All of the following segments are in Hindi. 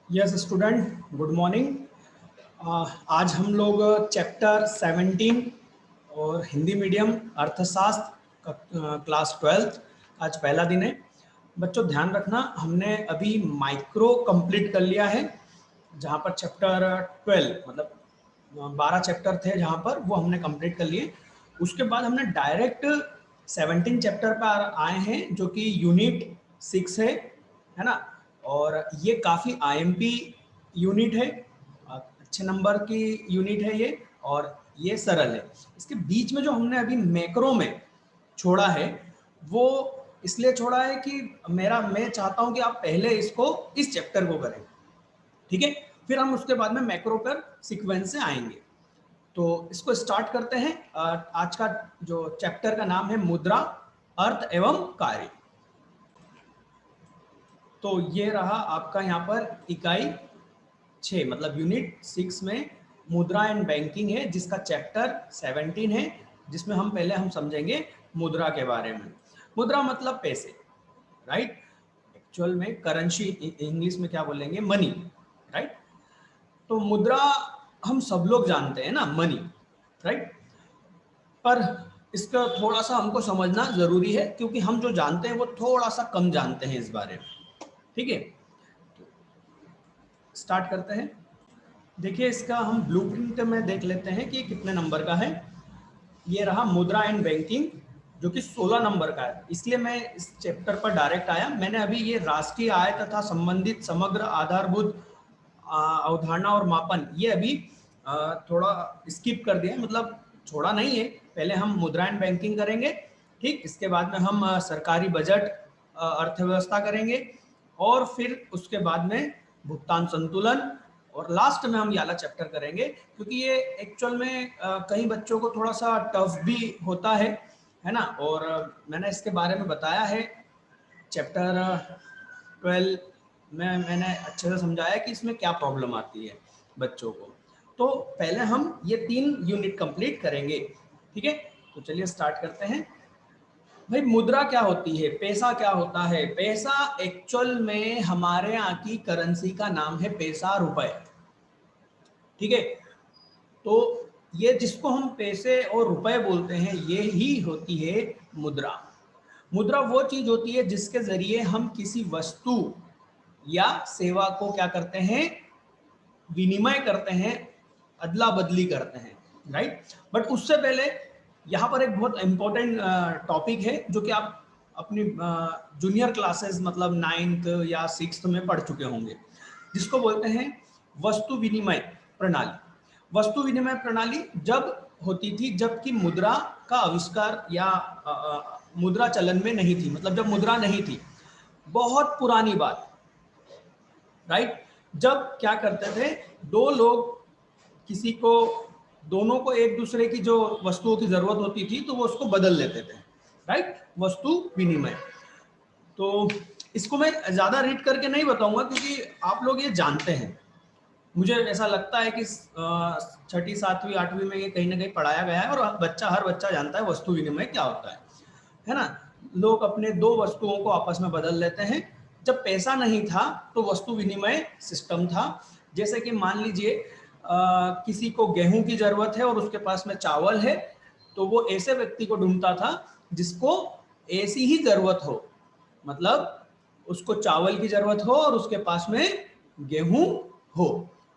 Yes student, good morning. आज हम लोग चैप्टर 17 और हिंदी मीडियम अर्थशास्त्र का क्लास 12 आज पहला दिन है। बच्चों ध्यान रखना, हमने अभी माइक्रो कंप्लीट कर लिया है, जहाँ पर चैप्टर 12 मतलब 12 चैप्टर थे जहाँ पर वो हमने कंप्लीट कर लिए। उसके बाद हमने डायरेक्ट 17 चैप्टर पर आए हैं जो कि यूनिट 6 है ना। और ये काफ़ी आईएमपी यूनिट है, अच्छे नंबर की यूनिट है ये, और ये सरल है। इसके बीच में जो हमने अभी मैक्रो में छोड़ा है वो इसलिए छोड़ा है कि मैं चाहता हूं कि आप पहले इसको इस चैप्टर को करें, ठीक है, फिर हम उसके बाद में मैक्रो पर सीक्वेंस से आएंगे। तो इसको स्टार्ट करते हैं। आज का जो चैप्टर का नाम है मुद्रा, अर्थ एवं कार्य। तो ये रहा आपका यहाँ पर इकाई 6 मतलब यूनिट 6 में मुद्रा एंड बैंकिंग है, जिसका चैप्टर 17 है, जिसमें हम पहले समझेंगे मुद्रा के बारे में। मुद्रा मतलब पैसे, राइट। एक्चुअल में करेंसी इंग्लिश में क्या बोलेंगे, मनी, राइट। तो मुद्रा हम सब लोग जानते हैं ना, मनी, राइट। पर इसका थोड़ा सा हमको समझना जरूरी है, क्योंकि हम जो जानते हैं वो थोड़ा सा कम जानते हैं इस बारे में, ठीक है। स्टार्ट करते हैं। देखिए, इसका हम ब्लूप्रिंट में देख लेते हैं कि कितने नंबर का है। ये रहा मुद्रा एंड बैंकिंग, जो कि 16 नंबर का है, इसलिए मैं इस चैप्टर पर डायरेक्ट आया। मैंने अभी ये राष्ट्रीय आय तथा संबंधित समग्र आधारभूत अवधारणा और मापन, ये अभी थोड़ा स्किप कर दिया, मतलब छोड़ा नहीं है। पहले हम मुद्रा एंड बैंकिंग करेंगे, ठीक। इसके बाद में हम सरकारी बजट, अर्थव्यवस्था करेंगे, और फिर उसके बाद में भुगतान संतुलन, और लास्ट में हम ये वाला चैप्टर करेंगे, क्योंकि ये एक्चुअल में कई बच्चों को थोड़ा सा टफ भी होता है ना। और मैंने इसके बारे में बताया है चैप्टर 12 में, मैंने अच्छे से समझाया कि इसमें क्या प्रॉब्लम आती है बच्चों को। तो पहले हम ये 3 यूनिट कंप्लीट करेंगे, ठीक है। तो चलिए स्टार्ट करते हैं। भाई, मुद्रा क्या होती है, पैसा क्या होता है? पैसा एक्चुअल में हमारे यहाँ की करेंसी का नाम है पैसा, रुपए, ठीक है। तो ये जिसको हम पैसे और रुपए बोलते हैं, ये ही होती है मुद्रा। मुद्रा वो चीज होती है जिसके जरिए हम किसी वस्तु या सेवा को क्या करते हैं, विनिमय करते हैं, अदला बदली करते हैं, राइट। बट उससे पहले यहाँ पर एक बहुत इंपॉर्टेंट टॉपिक है, जो कि आप अपनी जूनियर क्लासेस मतलब 9th या 6th में पढ़ चुके होंगे, जिसको बोलते हैं वस्तु विनिमय प्रणाली। वस्तु विनिमय प्रणाली जब होती थी जबकि मुद्रा का आविष्कार या मुद्रा चलन में नहीं थी, मतलब जब मुद्रा नहीं थी, बहुत पुरानी बात, राइट। जब क्या करते थे, दो लोग किसी को, दोनों को एक दूसरे की जो वस्तुओं की जरूरत होती थी तो वो उसको बदल लेते थे, राइट। वस्तु विनिमय। तो इसको मैं ज्यादा रीड करके नहीं बताऊंगा, क्योंकि आप लोग ये जानते हैं। मुझे ऐसा लगता है कि 6ठी 7वीं 8वीं में ये कहीं ना कहीं पढ़ाया गया है, और हर बच्चा जानता है वस्तु विनिमय क्या होता है ना। लोग अपने दो वस्तुओं को आपस में बदल लेते हैं। जब पैसा नहीं था तो वस्तु विनिमय सिस्टम था। जैसे कि मान लीजिए किसी को गेहूं की जरूरत है और उसके पास में चावल है, तो वो ऐसे व्यक्ति को ढूंढता था जिसको ऐसी ही जरूरत हो, मतलब उसको चावल की जरूरत हो और उसके पास में गेहूं हो,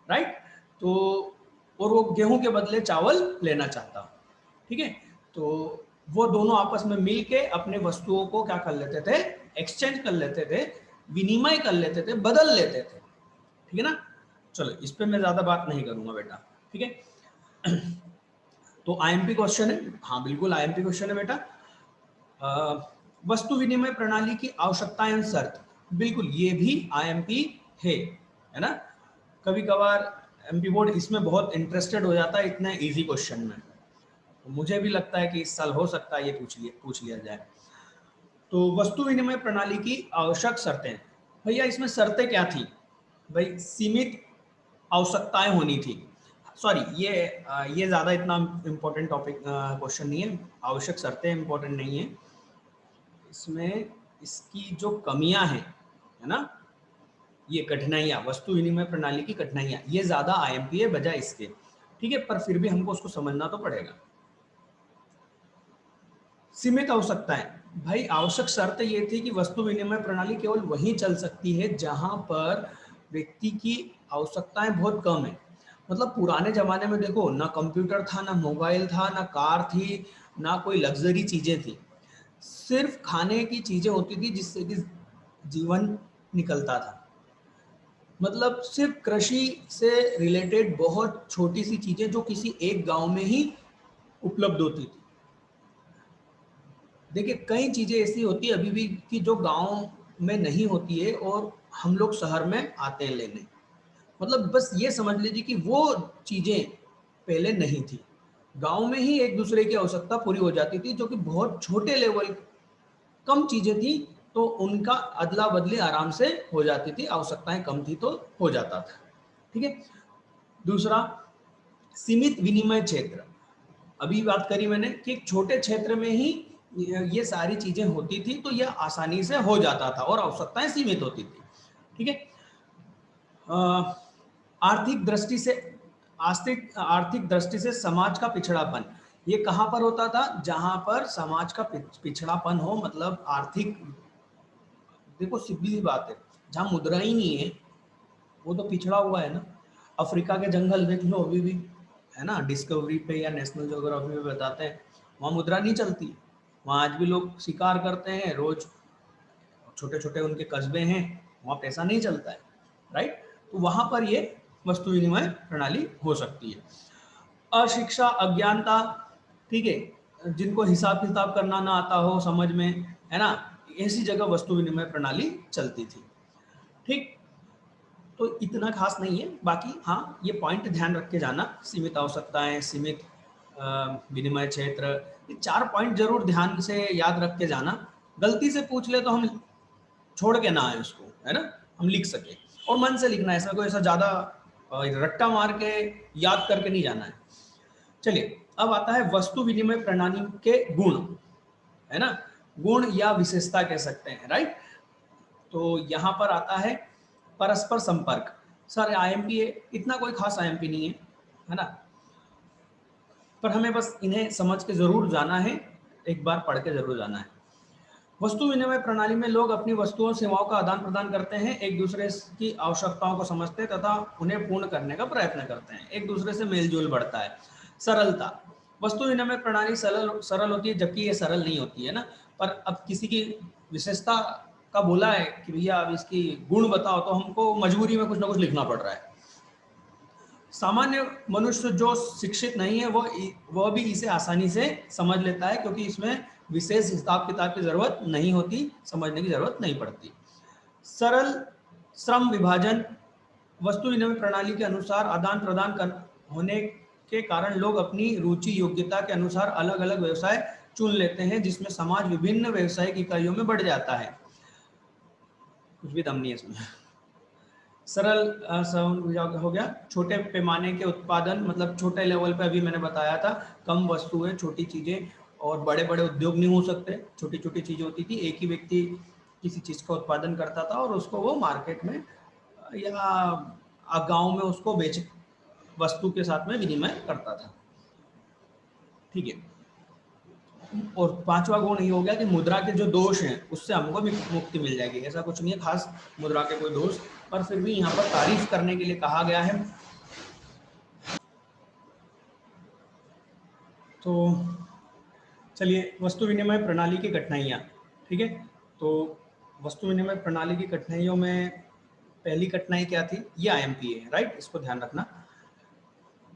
राइट। तो और वो गेहूं के बदले चावल लेना चाहता, ठीक है। तो वो दोनों आपस में मिल के अपने वस्तुओं को क्या कर लेते थे, एक्सचेंज कर लेते थे, विनिमय कर लेते थे, बदल लेते थे, ठीक है ना। चलो, इस पे मैं ज्यादा बात नहीं करूंगा बेटा, ठीक है। तो आईएमपी क्वेश्चन है, हाँ बिल्कुल आईएमपी क्वेश्चन है बेटा। वस्तु विनिमय प्रणाली की आवश्यकताएं और शर्त, बिल्कुल ये भी आईएमपी है ना। कभी कभार एमपी बोर्ड इसमें बहुत इंटरेस्टेड हो जाता है इतने इजी क्वेश्चन में, तो मुझे भी लगता है कि इस साल हो सकता है ये पूछ लिया जाए। तो वस्तु विनिमय प्रणाली की आवश्यक शर्तें, भैया इसमें शर्तें क्या थी? भाई सीमित आवश्यकताएं होनी थी। सॉरी, ये ज्यादा इतना इम्पोर्टेंट टॉपिक क्वेश्चन नहीं है, आवश्यक शर्तें इम्पोर्टेंट नहीं है इसमें। इसकी जो कमियां हैं, है ना, ये कठिनाइयाँ, वस्तु विनिमय प्रणाली की कठिनाइयाँ, ये ज्यादा आईएमपी है बजाय इसके, ठीक है, पर फिर भी हमको उसको समझना तो पड़ेगा। सीमित आवश्यकताएं, भाई आवश्यक शर्त ये थी कि वस्तु विनिमय प्रणाली केवल वहीं चल सकती है जहां पर व्यक्ति की आवश्यकताएं बहुत कम है। मतलब पुराने जमाने में देखो, ना कंप्यूटर था, ना मोबाइल था, ना कार थी, ना कोई लग्जरी चीजें थी, सिर्फ खाने की चीजें होती थी जिससे कि जीवन निकलता था। मतलब सिर्फ कृषि से रिलेटेड बहुत छोटी सी चीजें जो किसी एक गांव में ही उपलब्ध होती थी। देखिए कई चीजें ऐसी होती है अभी भी कि जो गांव में नहीं होती है और हम लोग शहर में आते हैं लेने। मतलब बस ये समझ लीजिए कि वो चीजें पहले नहीं थी, गांव में ही एक दूसरे की आवश्यकता पूरी हो जाती थी, जो कि बहुत छोटे लेवल कम चीजें थी, तो उनका अदला बदली आराम से हो जाती थी, आवश्यकताएं कम थी तो हो जाता था। ठीक है। दूसरा, सीमित विनिमय क्षेत्र। अभी बात करी मैंने कि एक छोटे क्षेत्र में ही ये सारी चीजें होती थी, तो यह आसानी से हो जाता था और आवश्यकताएं सीमित होती थी। ठीक है। आर्थिक दृष्टि से, आर्थिक दृष्टि से समाज का पिछड़ापन, ये कहां पर होता था? जहां पर समाज का पिछड़ापन हो, मतलब आर्थिक, देखो सीधी सी बात है, जहां मुद्रा ही नहीं है वो तो पिछड़ा हुआ है ना। अफ्रीका के जंगल देख लो अभी भी, है ना, डिस्कवरी पे या नेशनल ज्योग्राफी पे बताते हैं, वहाँ मुद्रा नहीं चलती, वहाँ आज भी लोग शिकार करते हैं रोज, छोटे छोटे उनके कस्बे हैं, वहाँ पैसा नहीं चलता है, राइट। तो वहाँ पर ये वस्तु विनिमय प्रणाली हो सकती है। अशिक्षा, अज्ञानता, ठीक है, जिनको हिसाब किताब करना ना आता हो समझ में, है ना, ऐसी जगह वस्तु विनिमय प्रणाली चलती थी। ठीक। तो इतना खास नहीं है, बाकी हाँ ये पॉइंट ध्यान रख के जाना, सीमित आवश्यकताएं, सीमित विनिमय क्षेत्र, ये 4 पॉइंट जरूर ध्यान से याद रख के जाना। गलती से पूछ ले तो हम छोड़ के ना आए उसको, है ना, हम लिख सके, और मन से लिखना है, इसमें कोई ऐसा ज्यादा रट्टा मार के याद करके नहीं जाना है। चलिए अब आता है वस्तु विनिमय प्रणाली के गुण, है ना, गुण या विशेषता कह सकते हैं, राइट। तो यहाँ पर आता है परस्पर संपर्क। सर आईएमपी है, इतना कोई खास आईएमपी नहीं है ना, पर हमें बस इन्हें समझ के जरूर जाना है, एक बार पढ़ के जरूर जाना है। वस्तु विनिमय प्रणाली में लोग अपनी वस्तुओं सेवाओं का आदान प्रदान करते हैं, एक दूसरे की आवश्यकताओं को समझते हैं तथा उन्हें पूर्ण करने का प्रयत्न करते हैं, एक दूसरे से मेलजोल बढ़ता है। सरलता, वस्तु विनिमय प्रणाली सरल सरल होती है, जबकि ये सरल नहीं होती है ना। पर अब किसी की विशेषता का बोला है कि भैया अब इसकी गुण बताओ, तो हमको मजबूरी में कुछ ना कुछ लिखना पड़ रहा है। सामान्य मनुष्य जो शिक्षित नहीं है वह भी इसे आसानी से समझ लेता है, क्योंकि इसमें विशेष हिसाब किताब की जरूरत नहीं होती, समझने की जरूरत नहीं पड़ती। सरल श्रम विभाजन, वस्तु विनिमय प्रणाली के अनुसार आदान प्रदान होने के कारण लोग अपनी रुचि योग्यता के अनुसार अलग अलग व्यवसाय चुन लेते हैं, जिसमें समाज विभिन्न व्यवसायिक इकाइयों में बढ़ जाता है। कुछ भी दम नहीं है इसमें। सरल हो गया, छोटे पैमाने के उत्पादन, मतलब छोटे लेवल पे अभी मैंने बताया था, कम वस्तुएं, छोटी चीजें, और बड़े बड़े उद्योग नहीं हो सकते, छोटी छोटी चीजें होती थी, एक ही व्यक्ति किसी चीज का उत्पादन करता था और उसको वो मार्केट में या गांव में उसको बेच, वस्तु के साथ में विनिमय करता था। ठीक है। और 5वां गुण ये हो गया कि मुद्रा के जो दोष हैं उससे हमको भी मुक्ति मिल जाएगी। ऐसा कुछ नहीं है खास मुद्रा के कोई दोष, पर फिर भी यहाँ पर तारीफ करने के लिए कहा गया है। तो चलिए, वस्तु विनिमय प्रणाली की कठिनाइयाँ, ठीक है। तो वस्तु विनिमय प्रणाली की कठिनाइयों में पहली कठिनाई क्या थी? ये आईएमपी है, राइट, इसको ध्यान रखना।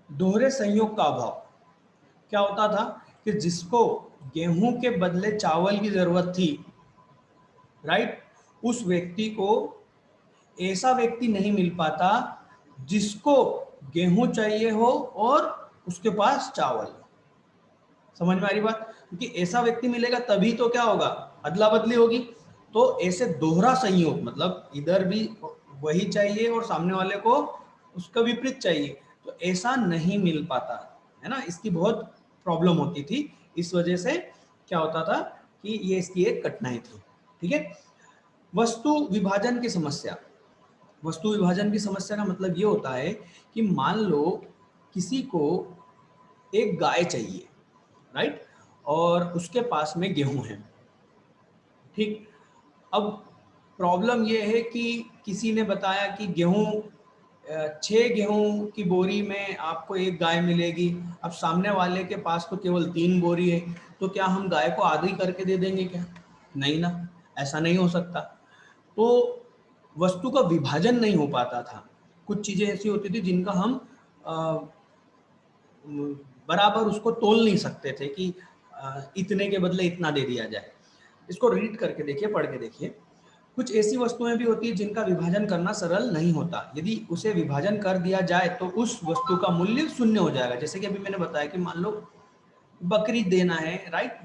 दोहरे संयोग का अभाव। क्या होता था कि जिसको गेहूं के बदले चावल की जरूरत थी, राइट, उस व्यक्ति को ऐसा व्यक्ति नहीं मिल पाता जिसको गेहूं चाहिए हो और उसके पास चावल। समझ में आ रही बात? क्योंकि ऐसा व्यक्ति मिलेगा तभी तो क्या होगा, अदला बदली होगी। तो ऐसे दोहरा संयोग, मतलब इधर भी वही चाहिए और सामने वाले को उसका विपरीत चाहिए, तो ऐसा नहीं मिल पाता है ना, इसकी बहुत प्रॉब्लम होती थी। इस वजह से क्या होता था कि ये इसकी एक कठिनाई थी। ठीक है। वस्तु विभाजन की समस्या, वस्तु विभाजन की समस्या का मतलब ये होता है कि मान लो किसी को एक गाय चाहिए, राइट, और उसके पास में गेहूं है, ठीक। अब प्रॉब्लम ये है कि किसी ने बताया कि गेहूं 6 गेहूं की बोरी में आपको एक गाय मिलेगी। अब सामने वाले के पास तो केवल 3 बोरी है, तो क्या हम गाय को आधी करके दे देंगे क्या? नहीं ना, ऐसा नहीं हो सकता। तो वस्तु का विभाजन नहीं हो पाता था। कुछ चीजें ऐसी होती थी जिनका हम अ, बराबर उसको तोल नहीं सकते थे कि इतने के बदले इतना दे दिया जाए। इसको रीड करके देखिए, पढ़ के देखिए। कुछ ऐसी वस्तुएं भी होती है जिनका विभाजन करना सरल नहीं होता। यदि उसे विभाजन कर दिया जाए तो उस वस्तु का मूल्य शून्य हो जाएगा। जैसे कि अभी मैंने बताया कि मान लो बकरी देना है, राइट,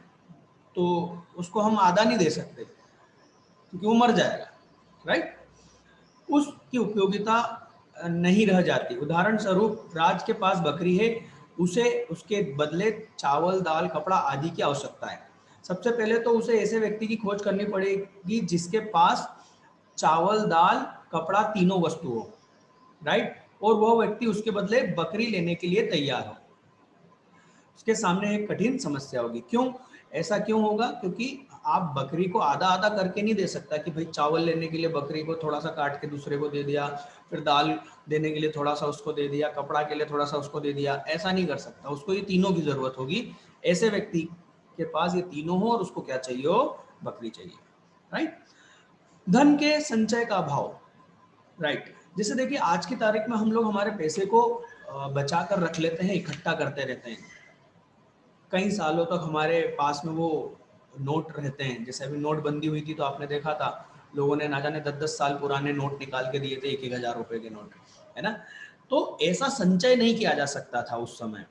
तो उसको हम आधा नहीं दे सकते क्योंकि वो मर जाएगा, राइट। उसकी उपयोगिता नहीं रह जाती। उदाहरण स्वरूप राज के पास बकरी है, उसे उसके बदले चावल, दाल, कपड़ा आदि की आवश्यकता है। सबसे पहले तो उसे ऐसे व्यक्ति की खोज करनी पड़ेगी जिसके पास चावल, दाल, कपड़ा तीनों वस्तु हो, राइट, और वह व्यक्ति उसके बदले बकरी लेने के लिए तैयार हो। उसके सामने एक कठिन समस्या होगी। क्यों? ऐसा क्यों होगा? क्योंकि आप बकरी को आधा आधा करके नहीं दे सकता कि भाई चावल लेने के लिए बकरी को थोड़ा सा काट के दूसरे को दे दिया, फिर दाल देने के लिए थोड़ा सा उसको दे दिया, कपड़ा के लिए थोड़ा सा उसको दे दिया। ऐसा नहीं कर सकता। उसको ये तीनों की जरूरत होगी। ऐसे व्यक्ति के पास ये तीनों हो और उसको क्या चाहिए हो? बकरी चाहिए, राइट। धन के संचय का अभाव, राइट। जैसे देखिए आज की तारीख में हम लोग हमारे पैसे को बचा कर रख लेते हैं, इकट्ठा करते रहते हैं। कई सालों तक हमारे पास में वो नोट रहते हैं। जैसे अभी नोटबंदी हुई थी तो आपने देखा था, लोगों ने ना जाने 10-10 साल पुराने नोट निकाल के दिए थे, 1-1 हज़ार रुपए के नोट, है ना। तो ऐसा संचय नहीं किया जा सकता था उस समय,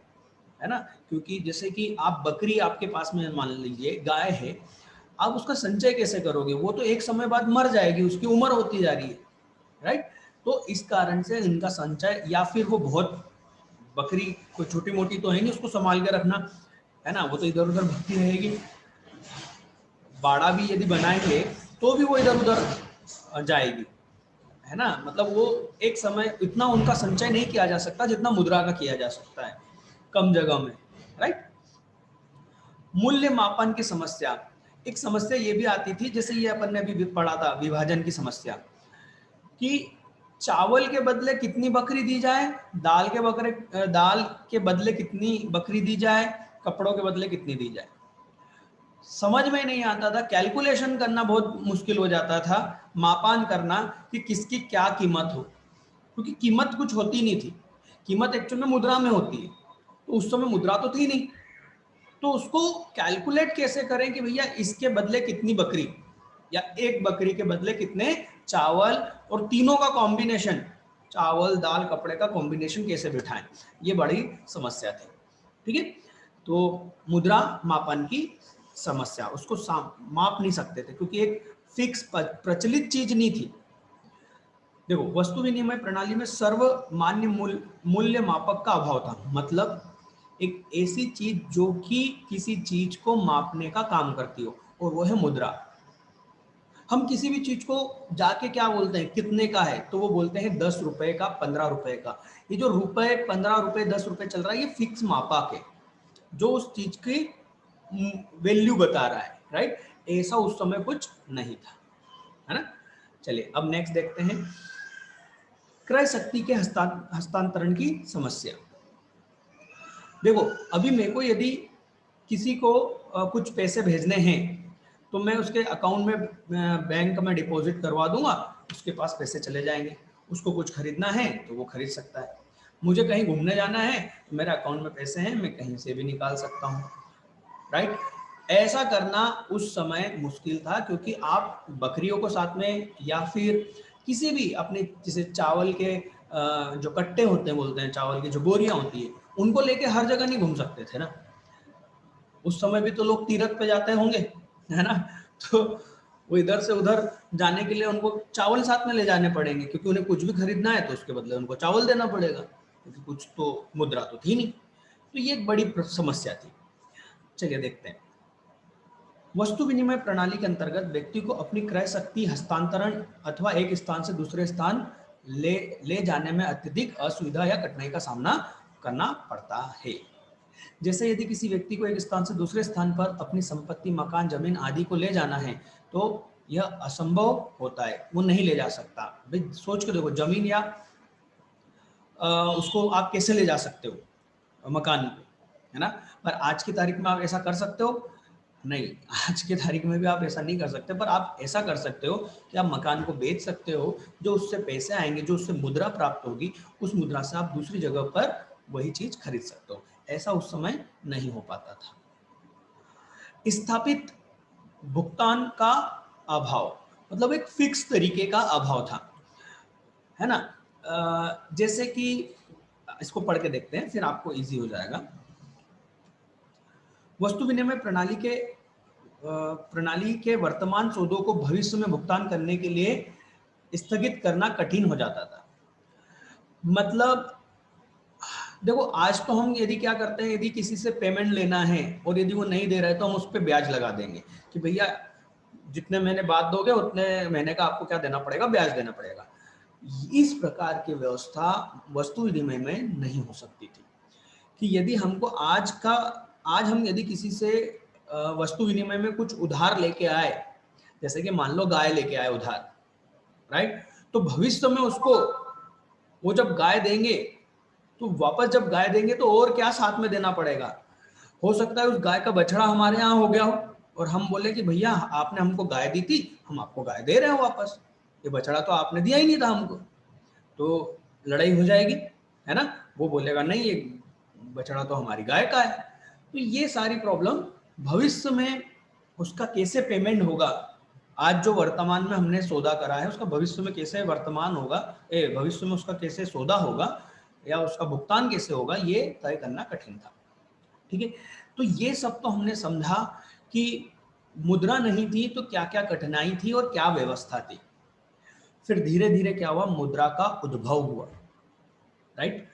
है ना। क्योंकि जैसे कि आप बकरी आपके पास में मान लीजिए गाय है, आप उसका संचय कैसे करोगे? वो तो एक समय बाद मर जाएगी, उसकी उम्र होती जा रही है, राइट। तो इस कारण से इनका संचय, या फिर वो बहुत बकरी कोई छोटी मोटी तो है नहीं उसको संभाल के रखना, है ना, वो तो इधर उधर भटकी रहेगी। बाड़ा भी यदि बनाएंगे तो भी वो इधर उधर जाएगी, है ना। मतलब वो एक समय इतना उनका संचय नहीं किया जा सकता जितना मुद्रा का किया जा सकता है कम जगह में, राइट। मूल्य मापन की समस्या, एक समस्या ये भी आती थी, जैसे ये अपन ने भी पढ़ा था विभाजन की समस्या, कि चावल के बदले कितनी बकरी दी जाए, दाल के बदले कितनी बकरी दी जाए, कपड़ों के बदले कितनी दी जाए। समझ में नहीं आता था, कैलकुलेशन करना बहुत मुश्किल हो जाता था, मापान करना कि किसकी क्या कीमत हो, क्योंकि कीमत कुछ होती नहीं थी। कीमत एक्चुअल में मुद्रा में होती है, तो उस समय मुद्रा तो थी नहीं। तो उसको कैलकुलेट कैसे करें कि भैया इसके बदले कितनी बकरी, या एक बकरी के बदले कितने चावल, और तीनों का कॉम्बिनेशन, चावल, दाल, कपड़े का कॉम्बिनेशन कैसे बिठाएं, ये बड़ी समस्या थी, ठीक है। तो मुद्रा मापन की समस्या, उसको माप नहीं सकते थे क्योंकि एक फिक्स प्रचलित चीज नहीं थी। देखो वस्तु विनिमय प्रणाली में सर्वमान्य मूल्य मापक का अभाव था। मतलब एक ऐसी चीज जो कि किसी चीज को मापने का काम करती हो, और वो है मुद्रा। हम किसी भी चीज को जाके क्या बोलते हैं, कितने का है, तो वो बोलते हैं 10 रुपए का, 15 रुपए का। ये जो रुपए, 15 रुपए, 10 रुपए चल रहा है, ये फिक्स मापक है जो उस चीज की वैल्यू बता रहा है, राइट। ऐसा उस समय कुछ नहीं था, है ना। चलिए अब नेक्स्ट देखते हैं, क्रय शक्ति के हस्तांतरण की समस्या। देखो अभी मेरे को यदि किसी को कुछ पैसे भेजने हैं तो मैं उसके अकाउंट में बैंक में डिपॉजिट करवा दूंगा, उसके पास पैसे चले जाएंगे। उसको कुछ खरीदना है तो वो खरीद सकता है। मुझे कहीं घूमने जाना है तो मेरे अकाउंट में पैसे हैं, मैं कहीं से भी निकाल सकता हूँ, राइट। ऐसा करना उस समय मुश्किल था क्योंकि आप बकरियों को साथ में, या फिर किसी भी अपने जैसे चावल के जो कट्टे होते हैं, बोलते हैं चावल की जो बोरियां होती है, उनको लेके हर जगह नहीं घूम सकते थे ना। उस समय भी तो लोग तीरथ पे जाते होंगे, है ना। तो वो इधर से उधर जाने के लिए उनको चावल साथ में ले जाने पड़ेंगे, क्योंकि उन्हें कुछ भी खरीदना है तो उसके बदले उनको चावल देना पड़ेगा, क्योंकि कुछ तो मुद्रा तो थी नहीं। तो ये एक बड़ी समस्या थी। चलिए देखते हैं, वस्तु विनिमय प्रणाली के अंतर्गत व्यक्ति को अपनी क्रय शक्ति हस्तांतरण अथवा एक स्थान से दूसरे स्थान ले जाने में अत्यधिक असुविधा या कठिनाई का सामना करना पड़ता है। जैसे यदि किसी व्यक्ति को एक स्थान से दूसरे स्थान पर अपनी संपत्ति, मकान, जमीन आदि को ले जाना है तो यह असंभव होता है, वो नहीं ले जा सकता। भाई सोच के देखो, जमीन या उसको आप कैसे ले जा सकते हो, मकान को, है ना। पर आज की तारीख में आप ऐसा कर सकते हो? नहीं, आज की तारीख में भी आप ऐसा नहीं कर सकते। पर आप ऐसा कर सकते हो कि आप मकान को बेच सकते हो, जो उससे पैसे आएंगे, जो उससे मुद्रा प्राप्त होगी, उस मुद्रा से आप दूसरी जगह पर वही चीज खरीद सकते हो। ऐसा उस समय नहीं हो पाता था। स्थापित भुगतान का अभाव, मतलब एक फिक्स तरीके का अभाव था, है ना। जैसे कि इसको पढ़ के देखते हैं, फिर आपको इजी हो जाएगा। वस्तु विनिमय प्रणाली के वर्तमान सौदों को भविष्य में भुगतान करने के लिए स्थगित करना कठिन हो जाता था। मतलब देखो, आज तो हम यदि क्या करते हैं, यदि किसी से पेमेंट लेना है और यदि वो नहीं दे रहा है तो हम उस पर ब्याज लगा देंगे कि भैया जितने महीने बाद दोगे उतने महीने का आपको क्या देना पड़ेगा, ब्याज देना पड़ेगा। इस प्रकार की व्यवस्था वस्तु विनिमय में नहीं हो सकती थी कि यदि हमको आज हम यदि किसी से वस्तु विनिमय में कुछ उधार लेके आए, जैसे कि मान लो गाय लेके आए उधार, राइट, तो भविष्य में उसको वो जब गाय देंगे तो वापस जब गाय देंगे तो और क्या साथ में देना पड़ेगा। हो सकता है उस गाय का बछड़ा हमारे यहाँ हो गया हो और हम बोले कि भैया आपने हमको गाय दी थी, हम आपको गाय दे रहे हो वापस, ये बछड़ा तो आपने दिया ही नहीं था हमको। तो लड़ाई हो जाएगी, है ना। वो बोलेगा नहीं, ये बछड़ा तो हमारी गाय का है। तो ये सारी प्रॉब्लम भविष्य में उसका कैसे पेमेंट होगा, आज जो वर्तमान में हमने सौदा करा है उसका भविष्य में कैसे वर्तमान होगा, भविष्य में उसका कैसे सौदा होगा या उसका भुगतान कैसे होगा, ये तय करना कठिन था। ठीक है, तो ये सब तो हमने समझा कि मुद्रा नहीं थी तो क्या क्या कठिनाई थी और क्या व्यवस्था थी। फिर धीरे धीरे क्या हुआ, मुद्रा का उद्भव हुआ, राइट।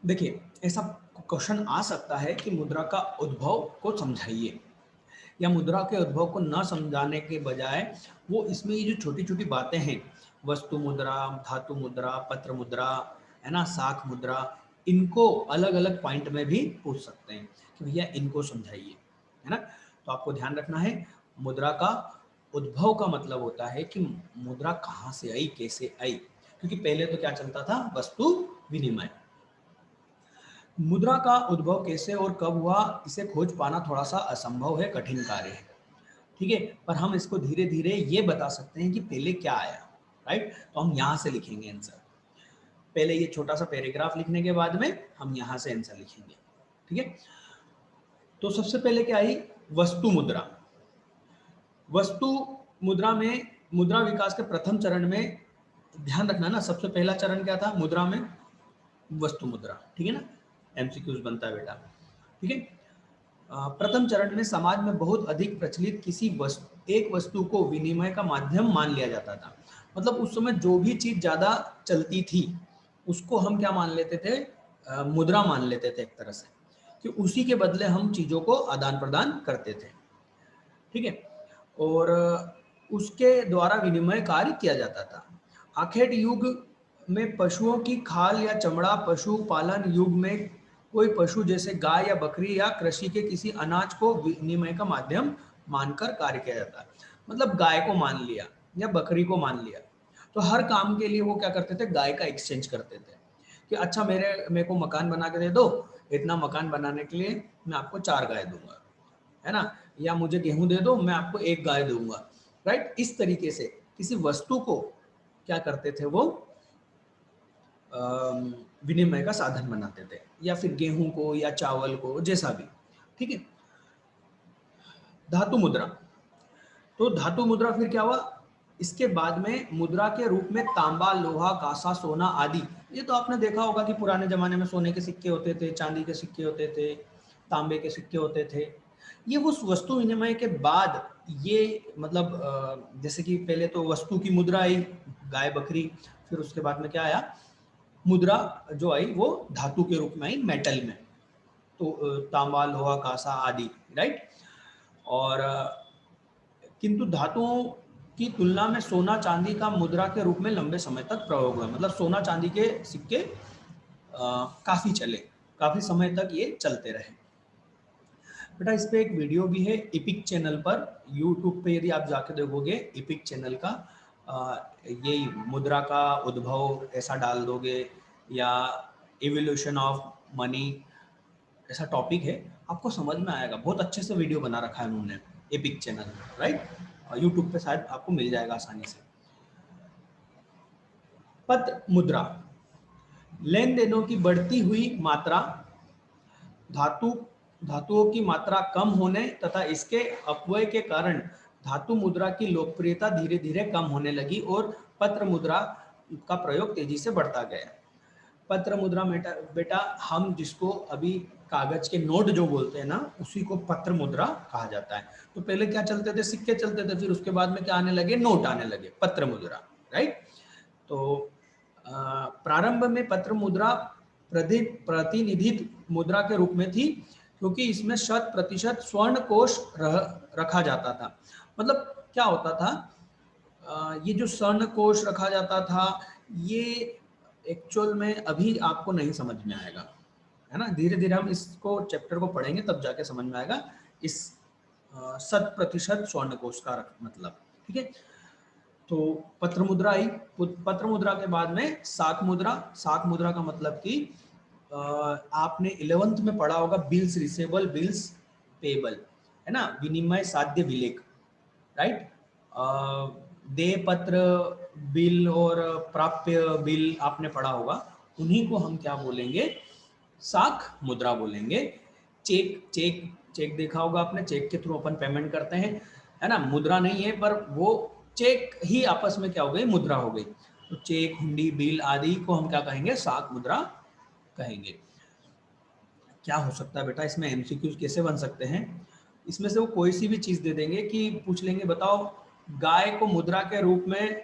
देखिए, ऐसा क्वेश्चन आ सकता है कि मुद्रा का उद्भव को समझाइए, या मुद्रा के उद्भव को न समझाने के बजाय वो इसमें ये जो छोटी छोटी बातें हैं, वस्तु मुद्रा, धातु मुद्रा, पत्र मुद्रा, है ना, साख मुद्रा, इनको अलग अलग पॉइंट में भी पूछ सकते हैं कि भैया इनको समझाइए, है ना। तो आपको ध्यान रखना है, मुद्रा का उद्भव का मतलब होता है कि मुद्रा कहाँ से आई, कैसे आई, क्योंकि पहले तो क्या चलता था, वस्तु विनिमय। मुद्रा का उद्भव कैसे और कब हुआ, इसे खोज पाना थोड़ा सा असंभव है, कठिन कार्य है, ठीक है। पर हम इसको धीरे धीरे ये बता सकते हैं कि पहले क्या आया, राइट। तो हम यहाँ से लिखेंगे आंसर, पहले ये छोटा सा पैराग्राफ लिखने के बाद में हम यहाँ से आंसर लिखेंगे, ठीक है। तो सबसे पहले क्या आई, वस्तु मुद्रा। वस्तु मुद्रा में, मुद्रा विकास के प्रथम चरण में ध्यान रखना ना, सबसे पहला चरण क्या था मुद्रा में, वस्तु मुद्रा, ठीक है ना, एमसीक्यूज बनता है बेटा, ठीक है। प्रथम चरण में समाज में बहुत अधिक प्रचलित किसी एक वस्तु को विनिमय का माध्यम मान लिया जाता था। मतलब उस समय जो भी चीज ज्यादा चलती थी उसको हम क्या मान लेते थे, मुद्रा मान लेते थे एक तरह से, कि उसी के बदले हम चीजों को आदान प्रदान करते थे, ठीक है। और उसके द्वारा विनिमय कार्य किया जाता था। आखेट युग में पशुओं की खाल या चमड़ा, पशुपालन युग में कोई पशु जैसे गाय या बकरी या कृषि के किसी अनाज को विनिमय का माध्यम मानकर कार्य किया जाता है। मतलब गाय को मान लिया या बकरी को मान लिया, तो हर काम के लिए वो क्या करते थे, गाय का एक्सचेंज करते थे कि अच्छा मेरे को मकान बना के दे दो, इतना मकान बनाने के लिए मैं आपको 4 गाय दूंगा, है ना, या मुझे गेहूं दे दो, मैं आपको 1 गाय दूंगा, राइट। इस तरीके से किसी वस्तु को क्या करते थे, वो विनिमय का साधन बनाते थे, या फिर गेहूं को या चावल को, जैसा भी, ठीक है। धातु मुद्रा, तो धातु मुद्रा फिर क्या हुआ, इसके बाद में मुद्रा के रूप में तांबा, लोहा, कांसा, सोना आदि, ये तो आपने देखा होगा कि पुराने जमाने में सोने के सिक्के होते थे, चांदी के सिक्के होते थे, तांबे के सिक्के होते थे। ये उस वस्तु विनिमय के बाद ये, मतलब जैसे कि पहले तो वस्तु की मुद्रा आई, गाय बकरी, फिर उसके बाद में क्या आया, मुद्रा जो आई वो धातु के रूप में आई, मेटल में, तो तांबा, लोहा, कांसा आदि, राइट। और किंतु धातुओं की तुलना में सोना चांदी का मुद्रा के रूप में लंबे समय तक प्रयोग हुआ। मतलब सोना चांदी के सिक्के काफी चले, काफी समय तक ये चलते रहे। बेटा इस पे एक वीडियो भी है इपिक चैनल पर, यूट्यूब पे यदि आप जाके देखोगे इपिक चैनल का, ये मुद्रा का उद्भव ऐसा डाल दोगे या एवोल्यूशन ऑफ मनी ऐसा टॉपिक है, आपको समझ में आएगा। बहुत अच्छे से वीडियो बना रखा है उन्होंने एपिक चैनल, राइट, यूट्यूब पे शायद आपको मिल जाएगा आसानी से। पत्र मुद्रा, लेन देनों की बढ़ती हुई मात्रा, धातुओं की मात्रा कम होने तथा इसके अपव्यय के कारण धातु मुद्रा की लोकप्रियता धीरे धीरे कम होने लगी और पत्र मुद्रा का प्रयोग तेजी से बढ़ता गया। पत्र मुद्रा बेटा हम जिसको अभी कागज के नोट जो बोलते हैं ना, उसी को पत्र मुद्रा कहा जाता है। तो पहले क्या चलते थे, सिक्के चलते थे, फिर उसके बाद में क्या आने लगे, नोट आने लगे, पत्र मुद्रा, राइट। तो प्रारंभ में पत्र मुद्रा प्रतिनिधित्व मुद्रा के रूप में थी, क्योंकि इसमें 100% स्वर्ण कोष रखा जाता था। मतलब क्या होता था, ये जो स्वर्ण कोष रखा जाता था, ये एक्चुअल में अभी आपको नहीं समझ में आएगा, है ना। धीरे धीरे हम इसको चैप्टर को पढ़ेंगे तब जाके समझ में आएगा इस 100% स्वर्ण कोष का मतलब, ठीक है। तो पत्र मुद्रा आई, पत्र मुद्रा के बाद में साख मुद्रा। साख मुद्रा का मतलब कि आपने 11th में पढ़ा होगा, बिल्स रिसेबल, बिल्स पेबल, है ना, विनिमय साध्य विलेख, राइट। देय पत्र बिल और प्राप्य बिल आपने पढ़ा होगा, उन्हीं को हम क्या बोलेंगे, साख मुद्रा बोलेंगे। चेक चेक चेक देखा होगा आपने, चेक के थ्रू अपन पेमेंट करते हैं, है ना, मुद्रा नहीं है पर वो चेक ही आपस में क्या हो गई, मुद्रा हो गई। तो चेक, हुंडी, बिल आदि को हम क्या कहेंगे, साख मुद्रा कहेंगे। क्या हो सकता है बेटा इसमें, एमसीक्यूज कैसे बन सकते हैं, इसमें से वो कोई सी भी चीज दे देंगे कि पूछ लेंगे बताओ गाय को मुद्रा के रूप में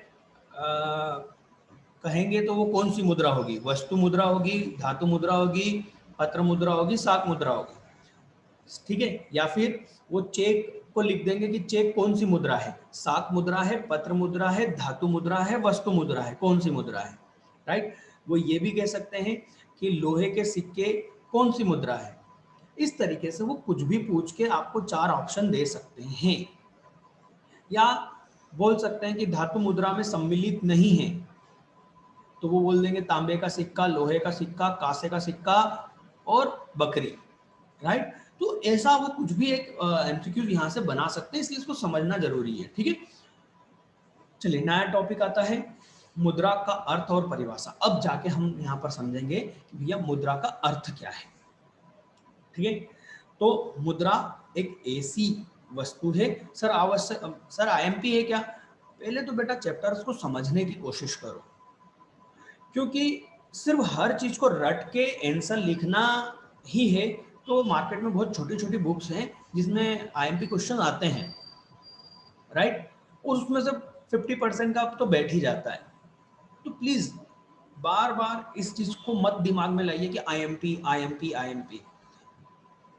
कहेंगे तो वो कौन सी मुद्रा होगी, वस्तु मुद्रा होगी, धातु मुद्रा होगी, पत्र मुद्रा होगी, साख मुद्रा होगी, ठीक है। या फिर वो चेक को लिख देंगे कि चेक कौन सी मुद्रा है, साख मुद्रा है, पत्र मुद्रा है, धातु मुद्रा है, वस्तु मुद्रा है, कौन सी मुद्रा है, राइट। वो ये भी कह सकते हैं कि लोहे के सिक्के कौन सी मुद्रा है। इस तरीके से वो कुछ भी पूछ के आपको 4 ऑप्शन दे सकते हैं। या बोल सकते हैं कि धातु मुद्रा में सम्मिलित नहीं है, तो वो बोल देंगे तांबे का सिक्का, लोहे का सिक्का, कांसे का सिक्का और बकरी, राइट। तो ऐसा वो कुछ भी एक एमसीक्यू यहां से बना सकते हैं, इसलिए इसको समझना जरूरी है, ठीक है। चलिए नया टॉपिक आता है, मुद्रा का अर्थ और परिभाषा। अब जाके हम यहाँ पर समझेंगे कि भैया मुद्रा का अर्थ क्या है, ठीक है। तो मुद्रा एक ऐसी वस्तु है, सर आवश्यक, सर आईएमपी है क्या, पहले तो बेटा चैप्टर्स को समझने की कोशिश करो, क्योंकि सिर्फ हर चीज को रट के आंसर लिखना ही है तो मार्केट में बहुत छोटी छोटी बुक्स हैं जिसमें आईएमपी क्वेश्चन आते हैं, राइट, और उसमें से 50% का तो बैठ ही जाता है। तो प्लीज बार बार इस चीज को मत दिमाग में लाइए कि आईएमपी आईएमपी आईएमपी।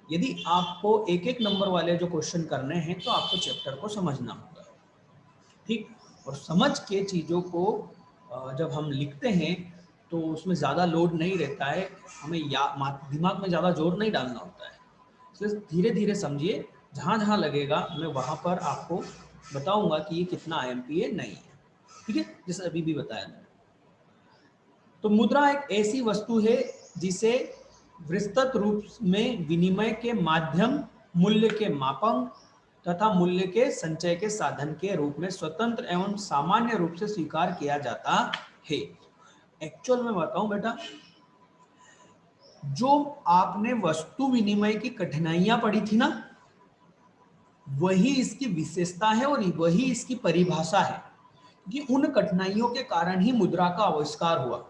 यदि आपको एक एक नंबर वाले जो क्वेश्चन करने हैं तो आपको चैप्टर को समझना होगा, ठीक। और समझ के चीजों को जब हम लिखते हैं तो उसमें ज़्यादा लोड नहीं रहता है, हमें दिमाग में ज़्यादा जोर नहीं डालना होता है। इसलिए धीरे धीरे समझिए, जहाँ जहाँ लगेगा मैं वहाँ पर आपको बताऊंगा कि ये कितना आईएमपी है, नहीं है, ठीक है, जैसे अभी भी बताया मैंने। तो मुद्रा एक ऐसी वस्तु है जिसे विस्तृत रूप में विनिमय के माध्यम, मूल्य के मापन तथा मूल्य के संचय के साधन के रूप में स्वतंत्र एवं सामान्य रूप से स्वीकार किया जाता है। एक्चुअल में बताऊं बेटा, जो आपने वस्तु विनिमय की कठिनाइयां पढ़ी थी ना, वही इसकी विशेषता है और वही इसकी परिभाषा है कि उन कठिनाइयों के कारण ही मुद्रा का आविष्कार हुआ,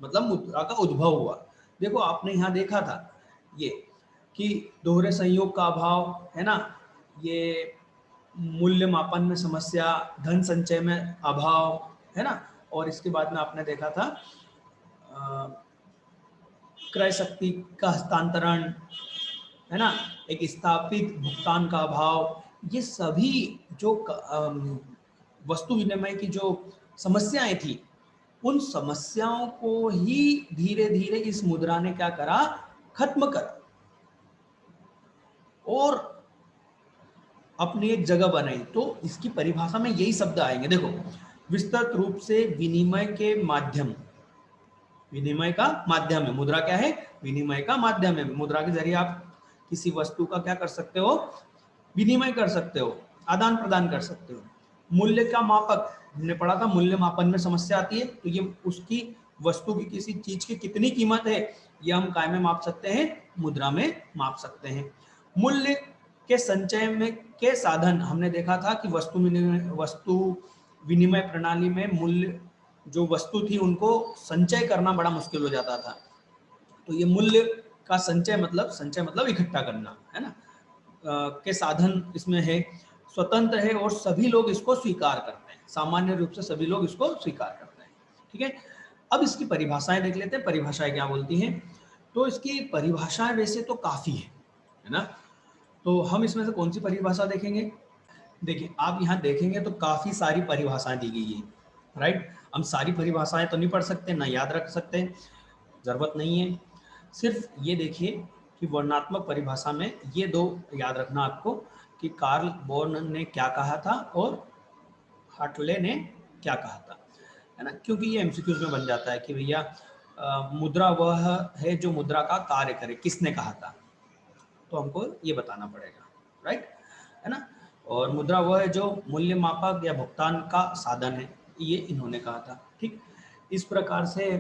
मतलब मुद्रा का उद्भव हुआ। देखो आपने यहाँ देखा था ये कि दोहरे संयोग का अभाव, है ना, ये मूल्य मापन में समस्या, धन संचय में अभाव, है ना, और इसके बाद में आपने देखा था क्रय शक्ति का हस्तांतरण, है ना, एक स्थापित भुगतान का अभाव। ये सभी जो वस्तु विनिमय की जो समस्याएं थी, उन समस्याओं को ही धीरे धीरे इस मुद्रा ने क्या करा, खत्म करा और अपनी एक जगह बनाई। तो इसकी परिभाषा में यही शब्द आएंगे, देखो, विस्तृत रूप से विनिमय के माध्यम, विनिमय का माध्यम है मुद्रा। क्या है? विनिमय का माध्यम है। मुद्रा के जरिए आप किसी वस्तु का क्या कर सकते हो, विनिमय कर सकते हो, आदान प्रदान कर सकते हो। मूल्य का मापक, हमने पढ़ा था मूल्य मापन में समस्या आती है, तो ये उसकी वस्तु की, किसी चीज की कितनी कीमत है, ये हम काय में माप सकते हैं, मुद्रा में माप सकते हैं। मूल्य के संचय में के साधन, हमने देखा था कि वस्तु विनिमय प्रणाली में मूल्य, जो वस्तु थी उनको संचय करना बड़ा मुश्किल हो जाता था। तो ये मूल्य का संचय मतलब इकट्ठा करना है ना, के साधन इसमें है, स्वतंत्र है और सभी लोग इसको स्वीकार करते हैं, सामान्य रूप से सभी लोग इसको स्वीकार करते हैं। ठीक है, अब इसकी परिभाषाएं देख लेते हैं, परिभाषाएं क्या बोलती हैं। तो इसकी परिभाषाएं वैसे तो काफी है ना, तो हम इसमें से कौन सी परिभाषा देखेंगे? देखिए, आप यहाँ देखेंगे तो काफी सारी परिभाषाएं दी गई है, राइट। हम सारी परिभाषाएं तो नहीं पढ़ सकते, ना याद रख सकते, जरूरत नहीं है। सिर्फ ये देखिए कि वर्णनात्मक परिभाषा में ये दो याद रखना आपको, कि कार्ल बोर्न ने क्या कहा था और हार्टले ने क्या कहा था, है ना, क्योंकि ये एमसीक्यूज में बन जाता है कि भैया मुद्रा वह है जो मुद्रा का कार्य करे, किसने कहा था, तो हमको ये बताना पड़ेगा, राइट, है ना। और मुद्रा वह है जो मूल्य मापक या भुगतान का साधन है, ये इन्होंने कहा था। ठीक, इस प्रकार से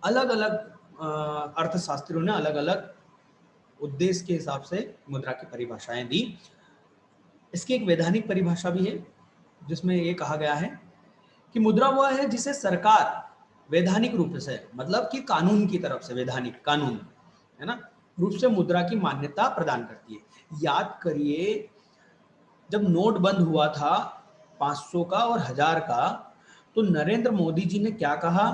अलग अलग अर्थशास्त्रियों ने अलग अलग उद्देश्य के हिसाब से मुद्रा की परिभाषाएं दी। इसकी एक वैधानिक परिभाषा भी है, जिसमें ये कहा गया है कि मुद्रा वह है जिसे सरकार वैधानिक रूप से, मतलब कि कानून की तरफ से, वैधानिक कानून है ना, रूप से मुद्रा की मान्यता प्रदान करती है। याद करिए, जब नोट बंद हुआ था 500 का और 1000 का, तो नरेंद्र मोदी जी ने क्या कहा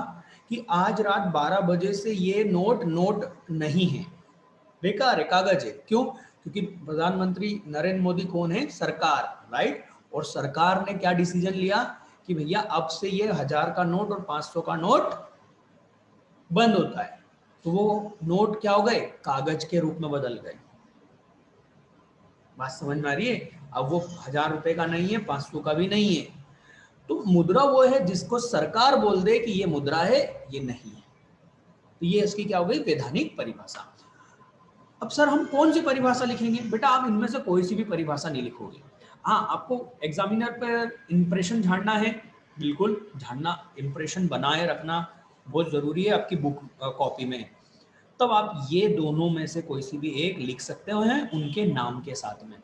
कि आज रात 12 बजे से ये नोट नहीं है, बेकार है, कागज है। क्यों? क्योंकि प्रधानमंत्री नरेंद्र मोदी कौन है? सरकार, राइट। और सरकार ने क्या डिसीजन लिया कि भैया अब से ये 1000 का नोट और 500 का नोट बंद होता है। तो वो नोट क्या हो गए? कागज के रूप में बदल गए। बात समझ में आ रही है? अब वो 1000 रुपए का नहीं है, 500 का भी नहीं है। तो मुद्रा वो है जिसको सरकार बोल दे कि ये मुद्रा है, ये नहीं है। तो ये इसकी क्या हो गई? वैधानिक परिभाषा। अब सर हम कौन सी परिभाषा लिखेंगे? बेटा आप इनमें से कोई सी भी परिभाषा नहीं लिखोगे। हाँ, आपको एग्जामिनर पर इंप्रेशन झाड़ना है, बिल्कुल झाड़ना, इंप्रेशन बनाए रखना बहुत जरूरी है आपकी बुक कॉपी में। तब आप ये दोनों में से कोई सी भी एक लिख सकते हो हैं उनके नाम के साथ में।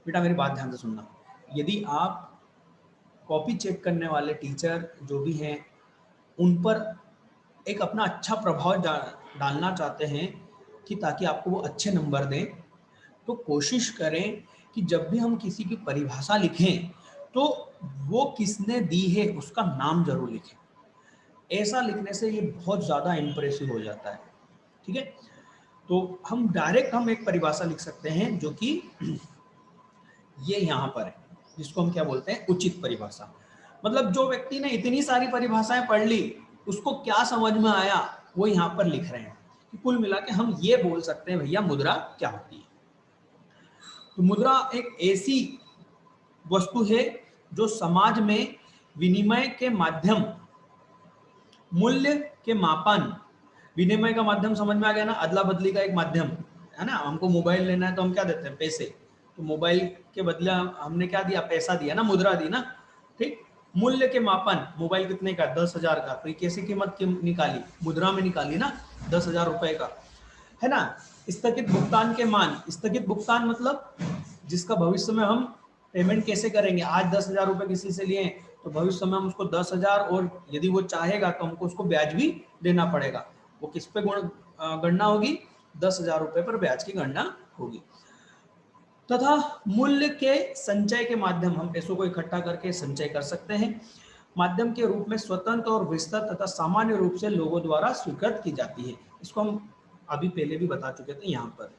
बेटा मेरी बात ध्यान से सुनना, यदि आप कॉपी चेक करने वाले टीचर जो भी हैं उन पर एक अपना अच्छा प्रभाव डालना चाहते हैं कि ताकि आपको वो अच्छे नंबर दें, तो कोशिश करें कि जब भी हम किसी की परिभाषा लिखें तो वो किसने दी है उसका नाम जरूर लिखें। ऐसा लिखने से ये बहुत ज़्यादा इंप्रेसिव हो जाता है। ठीक है, तो हम एक परिभाषा लिख सकते हैं जो कि ये यहाँ पर है, जिसको हम क्या बोलते हैं? उचित परिभाषा। मतलब जो व्यक्ति ने इतनी सारी परिभाषाएं पढ़ ली, उसको क्या समझ में आया वो यहाँ पर लिख रहे हैं कि कुल मिला के हम ये बोल सकते हैं भैया मुद्रा क्या होती है। तो मुद्रा एक ऐसी वस्तु है जो समाज में विनिमय के माध्यम, मूल्य के मापन, विनिमय का माध्यम समझ में आ गया ना, अदला बदली का एक माध्यम है ना। हमको मोबाइल लेना है तो हम क्या देते हैं? पैसे। तो मोबाइल के बदले हमने क्या दिया? पैसा दिया ना, मुद्रा दी ना। ठीक, मूल्य के मापन, मोबाइल कितने का? 10,000 का। तो ये कैसी कीमत निकाली? मुद्रा में निकाली ना, 10,000 रुपए का, है ना। स्थगित भुगतान के मान, स्थगित भुगतान मतलब जिसका भविष्य में हम पेमेंट कैसे करेंगे? आज 10,000 रुपए किसी से लिए तो भविष्य में हम उसको 10,000, और यदि वो चाहेगा तो हमको उसको ब्याज भी देना पड़ेगा। वो किस पे गणना होगी? 10,000 रुपए पर ब्याज की गणना होगी। तथा मूल्य के संचय के माध्यम, हम पैसों को इकट्ठा करके संचय कर सकते हैं, माध्यम के रूप में स्वतंत्र और विस्तृत तथा सामान्य रूप से लोगों द्वारा स्वीकृत की जाती है। इसको हम अभी पहले भी बता चुके थे यहाँ पर,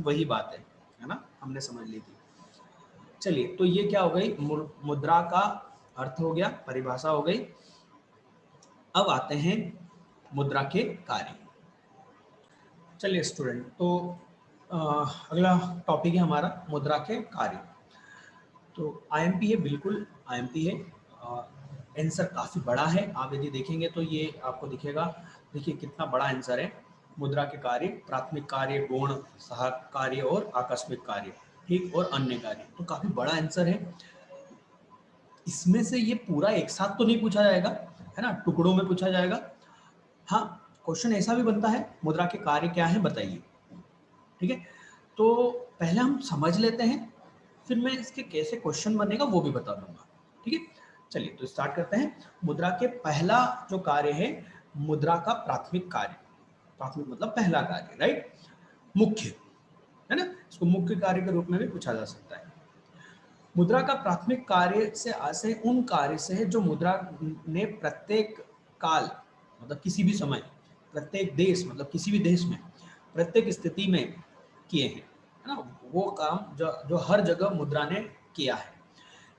वही बात है ना, हमने समझ ली थी। चलिए, तो ये क्या हो गई, मुद्रा का अर्थ हो गया, परिभाषा हो गई। अब आते हैं मुद्रा के कार्य। चलिए स्टूडेंट, तो अगला टॉपिक है हमारा मुद्रा के कार्य। तो आईएमपी है, बिल्कुल आईएमपी है। आंसर काफ़ी बड़ा है, आप यदि देखेंगे तो ये आपको दिखेगा। देखिए कितना बड़ा आंसर है। मुद्रा के कार्य, प्राथमिक कार्य, गौण, सहायक कार्य और आकस्मिक कार्य, ठीक, और अन्य कार्य। तो काफ़ी बड़ा आंसर है। इसमें से ये पूरा एक साथ तो नहीं पूछा जाएगा, है ना, टुकड़ों में पूछा जाएगा। हाँ, क्वेश्चन ऐसा भी बनता है, मुद्रा के कार्य क्या है बताइए, ठीक है। तो पहले हम समझ लेते हैं, फिर मैं इसके कैसे क्वेश्चन बनेगा वो भी बता दूंगा, ठीक है। चलिए, तो स्टार्ट करते हैं। मुद्रा के पहला जो कार्य है, मुद्रा का प्राथमिक कार्य। प्राथमिक मतलब पहला कार्य, राइट, मुख्य, है ना, इसको मुख्य कार्य के रूप में भी पूछा जा सकता है। मुद्रा का प्राथमिक कार्य से आशय उन कार्य से है जो मुद्रा ने प्रत्येक काल मतलब किसी भी समय, प्रत्येक देश मतलब किसी भी देश में, प्रत्येक स्थिति में किए हैं, है ना, वो काम जो जो हर जगह मुद्रा ने किया है।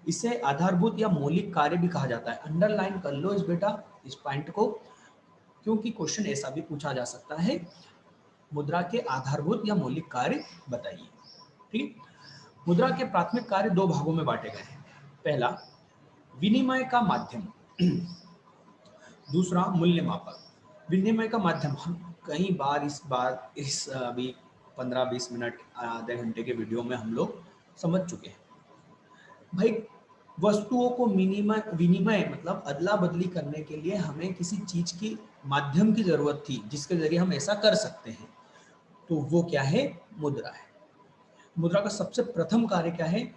इसे आधारभूत या मौलिक कार्य भी कहा जाता है। अंडरलाइन कर लो इस बेटा, इस पॉइंट को, क्योंकि क्वेश्चन ऐसा भी पूछा जा सकता है, मुद्रा के आधारभूत या मौलिक कार्य बताइए, ठीक। मुद्रा के प्राथमिक कार्य दो भागों में बांटे गए हैं। पहला, विनिमय का माध्यम, दूसरा मूल्य मापक। विनिमय का माध्यम हम कई बार इस अभी 15-20 मिनट आधे घंटे के वीडियो में हम लोग समझ चुके हैं। भाई, वस्तुओं को विनिमय विनिमय मतलब अदला बदली करने के लिए हमें किसी चीज की माध्यम की जरूरत थी जिसके जरिए हम ऐसा कर सकते हैं, तो वो क्या है, मुद्रा है। मुद्रा का सबसे प्रथम कार्य क्या है,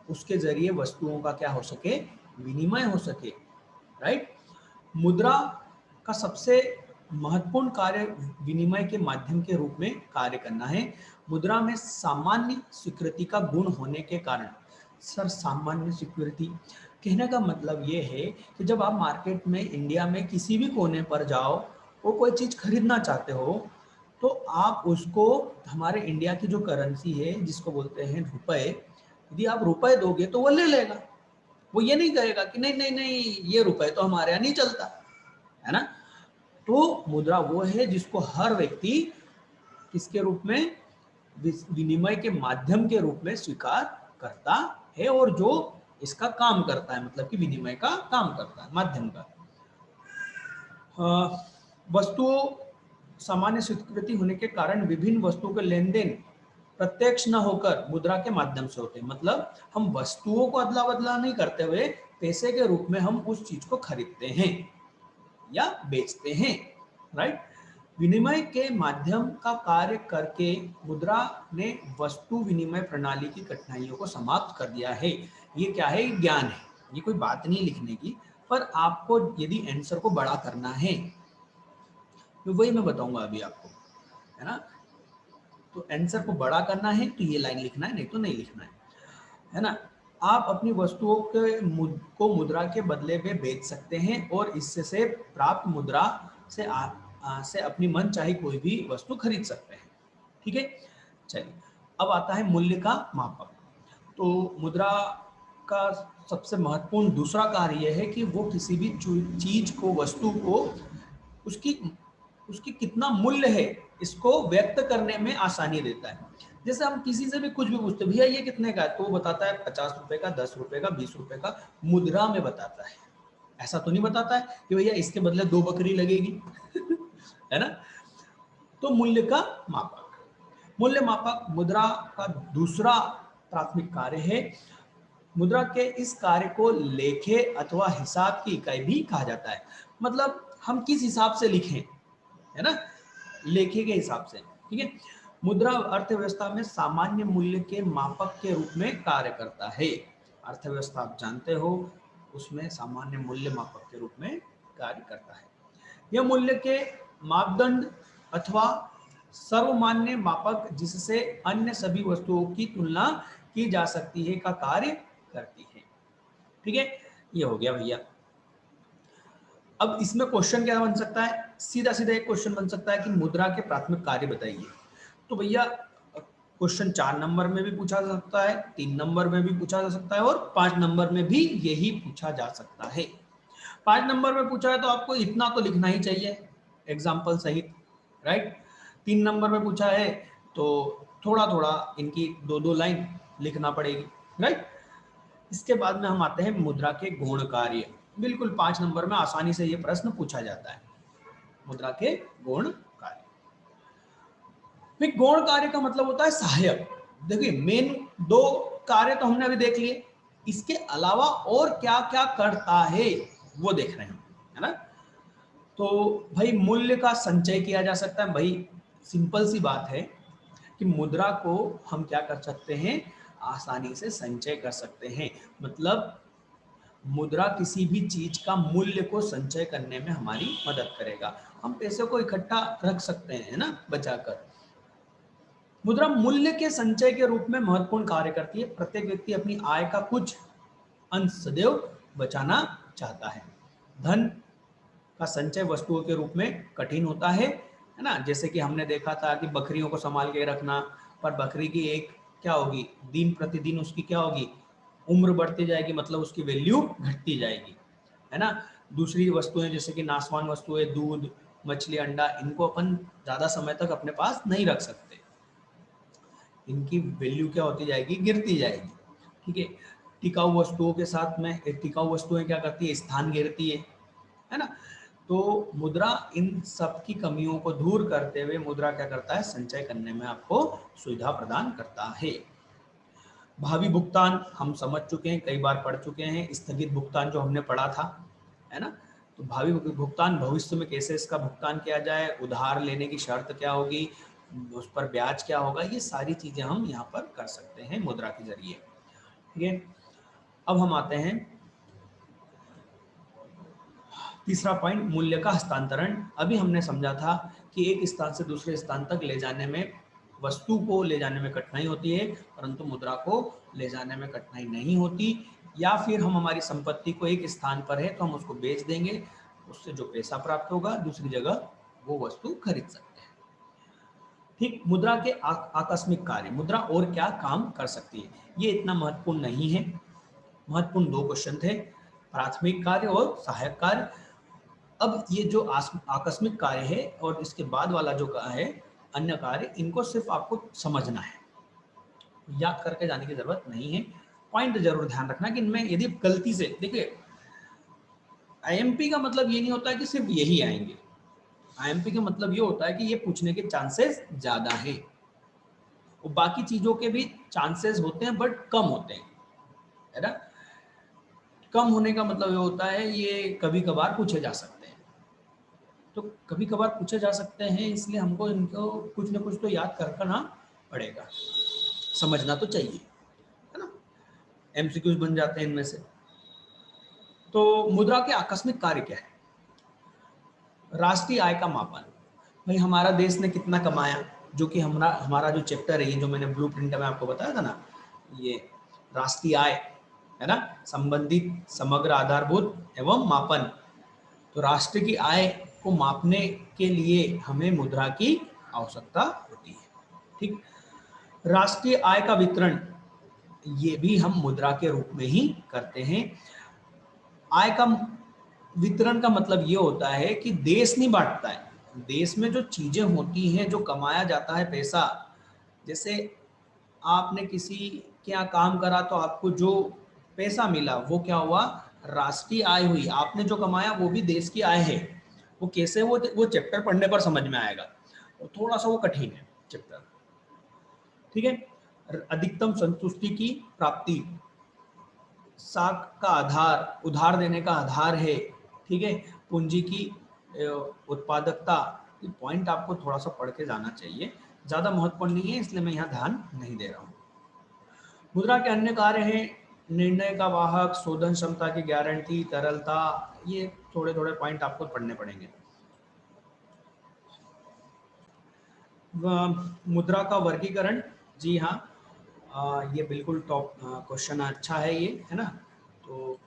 उसके जरिए वस्तुओं का क्या हो सके, विनिमय हो सके, राइट। मुद्रा का सबसे महत्वपूर्ण कार्य विनिमय के माध्यम के रूप में कार्य करना है। मुद्रा में सामान्य स्वीकृति का गुण होने के कारण, सर सामान्य स्वीकृति कहने का मतलब ये है कि जब आप मार्केट में इंडिया में किसी भी कोने पर जाओ, वो कोई चीज़ खरीदना चाहते हो, तो आप उसको, हमारे इंडिया की जो करेंसी है जिसको बोलते हैं रुपए, यदि आप रुपए दोगे तो वो ले लेगा। वो ये नहीं कहेगा कि नहीं नहीं नहीं, ये रुपए तो हमारे यहाँ नहीं चलता, है ना। तो मुद्रा वो है जिसको हर व्यक्ति किसके रूप में, विनिमय के माध्यम के रूप में स्वीकार करता है, और जो इसका काम करता है, मतलब कि विनिमय का काम करता है, माध्यम का। वस्तुओं सामान्य स्वीकृति होने के कारण विभिन्न वस्तुओं के लेन देन प्रत्यक्ष न होकर मुद्रा के माध्यम से होते हैं। मतलब हम वस्तुओं को अदला बदला नहीं करते हुए पैसे के रूप में हम उस चीज को खरीदते हैं या बेचते हैं, राइट। विनिमय के माध्यम का कार्य करके मुद्रा ने वस्तु विनिमय प्रणाली की कठिनाइयों को समाप्त कर दिया है। ये क्या है, ज्ञान है, ये कोई बात नहीं लिखने की, पर आपको यदि आंसर को बड़ा करना है तो वही मैं बताऊंगा अभी आपको, है ना। तो आंसर को बड़ा करना है तो ये लाइन लिखना है, नहीं तो नहीं लिखना है ना। आप अपनी वस्तुओं को मुद्रा के बदले में बेच सकते हैं और इससे से प्राप्त मुद्रा से से अपनी मन चाहे कोई भी वस्तु खरीद सकते हैं, ठीक है। चलिए, अब आता है मूल्य का मापक। तो मुद्रा का सबसे महत्वपूर्ण दूसरा कार्य यह है कि वो किसी भी चीज को, वस्तु को, उसकी उसकी कितना मूल्य है इसको व्यक्त करने में आसानी देता है। जैसे हम किसी से भी कुछ भी पूछते, भैया ये कितने का है, तो वो बताता है 50 रुपए का, 10 रुपए का, 20 रुपए का, मुद्रा में बताता है। ऐसा तो नहीं बताता है कि भैया इसके बदले 2 बकरी लगेगी है ना। तो मूल्य का मापक, मूल्य मापक मुद्रा का दूसरा प्राथमिक कार्य है। मुद्रा के इस कार्य को लेखे अथवा हिसाब की इकाई भी कहा जाता है। मतलब हम किस हिसाब से लिखें, है ना, लेखे के हिसाब से, ठीक है। मुद्रा अर्थव्यवस्था में सामान्य मूल्य के मापक के रूप में कार्य करता है। अर्थव्यवस्था आप जानते हो, उसमें सामान्य मूल्य मापक के रूप में कार्य करता है। यह मूल्य के मापदंड अथवा सर्वमान्य मापक जिससे अन्य सभी वस्तुओं की तुलना की जा सकती है का कार्य करती है, ठीक है। ये हो गया भैया। अब इसमें क्वेश्चन क्या बन सकता है, सीधा सीधा एक क्वेश्चन बन सकता है कि मुद्रा के प्राथमिक कार्य बताइए। तो भैया क्वेश्चन 4 नंबर में भी पूछा जा सकता है, 3 नंबर में भी पूछा जा सकता है और 5 नंबर में भी यही पूछा जा सकता है। 5 नंबर में पूछा है तो आपको इतना तो लिखना ही चाहिए एग्जाम्पल सहित, राइट। 3 नंबर में पूछा है तो थोड़ा थोड़ा इनकी 2-2 लाइन लिखना पड़ेगी, राइट। इसके बाद में हम आते हैं मुद्रा के गुण कार्य। बिल्कुल 5 नंबर में आसानी से ये प्रश्न पूछा जाता है, मुद्रा के गुण कार्य। फिर गौण कार्य का मतलब होता है सहायक। देखिए मेन 2 कार्य तो हमने अभी देख लिए, इसके अलावा और क्या क्या करता है वो देख रहे हैं, है ना। तो भाई मूल्य का संचय किया जा सकता है। भाई सिंपल सी बात है कि मुद्रा को हम क्या कर सकते हैं, आसानी से संचय कर सकते हैं। मतलब मुद्रा किसी भी चीज का मूल्य को संचय करने में हमारी मदद करेगा। हम पैसे को इकट्ठा रख सकते हैं, है ना, बचाकर। मुद्रा मूल्य के संचय के रूप में महत्वपूर्ण कार्य करती है। प्रत्येक व्यक्ति अपनी आय का कुछ अंश सदैव बचाना चाहता है। धन का संचय वस्तुओं के रूप में कठिन होता है ना। जैसे कि हमने देखा था कि बकरियों को संभाल के रखना, पर बकरी की एक क्या होगी, दिन प्रतिदिन उसकी क्या होगी, उम्र बढ़ती जाएगी, मतलब उसकी वैल्यू घटती जाएगी, है ना। दूसरी वस्तुएं जैसे कि नाशवान वस्तुएं, दूध, मछली, अंडा, इनको अपन ज्यादा समय तक अपने पास नहीं रख सकते, इनकी वैल्यू क्या होती जाएगी, गिरती जाएगी, ठीक है। टिकाऊ वस्तुओं के साथ में टिकाऊ वस्तुएं क्या करती है, स्थान घेरती है ना। तो मुद्रा इन सब की कमियों को दूर करते हुए मुद्रा क्या करता है, संचय करने में आपको सुविधा प्रदान करता है। भावी भुगतान हम समझ चुके हैं, कई बार पढ़ चुके हैं, स्थगित भुगतान जो हमने पढ़ा था, है ना। तो भावी भुगतान, भविष्य में कैसे इसका भुगतान किया जाए, उधार लेने की शर्त क्या होगी, उस पर ब्याज क्या होगा, ये सारी चीजें हम यहाँ पर कर सकते हैं मुद्रा के जरिए, ठीक है। अब हम आते हैं तीसरा पॉइंट, मूल्य का हस्तांतरण। अभी हमने समझा था कि एक स्थान से दूसरे स्थान तक ले जाने में, वस्तु को ले जाने में कठिनाई होती है, परंतु मुद्रा को ले जाने में कठिनाई नहीं होती। या फिर हम हमारी संपत्ति को एक स्थान पर है तो हम उसको बेच देंगे, उससे जो पैसा प्राप्त होगा दूसरी जगह वो वस्तु खरीद सकते हैं। ठीक, मुद्रा के आकस्मिक कार्य, मुद्रा और क्या काम कर सकती है, ये इतना महत्वपूर्ण नहीं है। महत्वपूर्ण 2 क्वेश्चन थे, प्राथमिक कार्य और सहायक कार्य। अब ये जो आकस्मिक कार्य है और इसके बाद वाला जो है अन्य कार्य, इनको सिर्फ आपको समझना है, याद करके जाने की जरूरत नहीं है। पॉइंट जरूर ध्यान रखना कि इनमें यदि गलती से, देखिए आईएमपी का मतलब ये नहीं होता है कि सिर्फ यही आएंगे। आईएमपी का मतलब ये होता है कि ये पूछने के चांसेस ज्यादा हैं, और बाकी चीजों के भी चांसेस होते हैं बट कम होते हैं, है ना। कम होने का मतलब ये होता है ये कभी कभार पूछे जा सकते हैं। तो कभी कभार पूछे जा सकते हैं, इसलिए हमको इनको कुछ ना कुछ तो याद करना पड़ेगा, समझना तो चाहिए, है ना। एमसीक्यूज बन जाते हैं इनमें से। तो मुद्रा के आकस्मिक कार्य क्या है, राष्ट्रीय आय का मापन। भाई हमारा देश ने कितना कमाया, जो कि हमारा हमारा जो चैप्टर है, ये जो मैंने ब्लूप्रिंट में आपको बताया था ना, ये राष्ट्रीय आय है ना, संबंधित समग्र आधारभूत एवं मापन। तो राष्ट्र की आय को मापने के लिए हमें मुद्रा की आवश्यकता होती है, ठीक। राष्ट्रीय आय का वितरण, ये भी हम मुद्रा के रूप में ही करते हैं। आय का वितरण का मतलब ये होता है कि देश नहीं बांटता है, देश में जो चीजें होती हैं, जो कमाया जाता है पैसा, जैसे आपने किसी के यहाँ काम करा तो आपको जो पैसा मिला वो क्या हुआ, राष्ट्रीय आय हुई। आपने जो कमाया वो भी देश की आय है। वो कैसे, वो चैप्टर पढ़ने पर समझ में आएगा, और थोड़ा सा वो कठिन है चैप्टर, ठीक है। अधिकतम संतुष्टि की प्राप्ति, साख का आधार, उधार देने का आधार है, ठीक है। पूंजी की उत्पादकता, ये पॉइंट आपको थोड़ा सा पढ़ के जाना चाहिए, ज्यादा महत्वपूर्ण नहीं है इसलिए मैं यहाँ ध्यान नहीं दे रहा हूँ। मुद्रा के अन्य कार्य हैं, निर्णय का वाहक, शोधन क्षमता की गारंटी, तरलता, ये थोड़े थोड़े पॉइंट आपको पढ़ने पड़ेंगे। मुद्रा का वर्गीकरण, जी हाँ, ये बिल्कुल टॉप क्वेश्चन अच्छा है ये, है ना। तो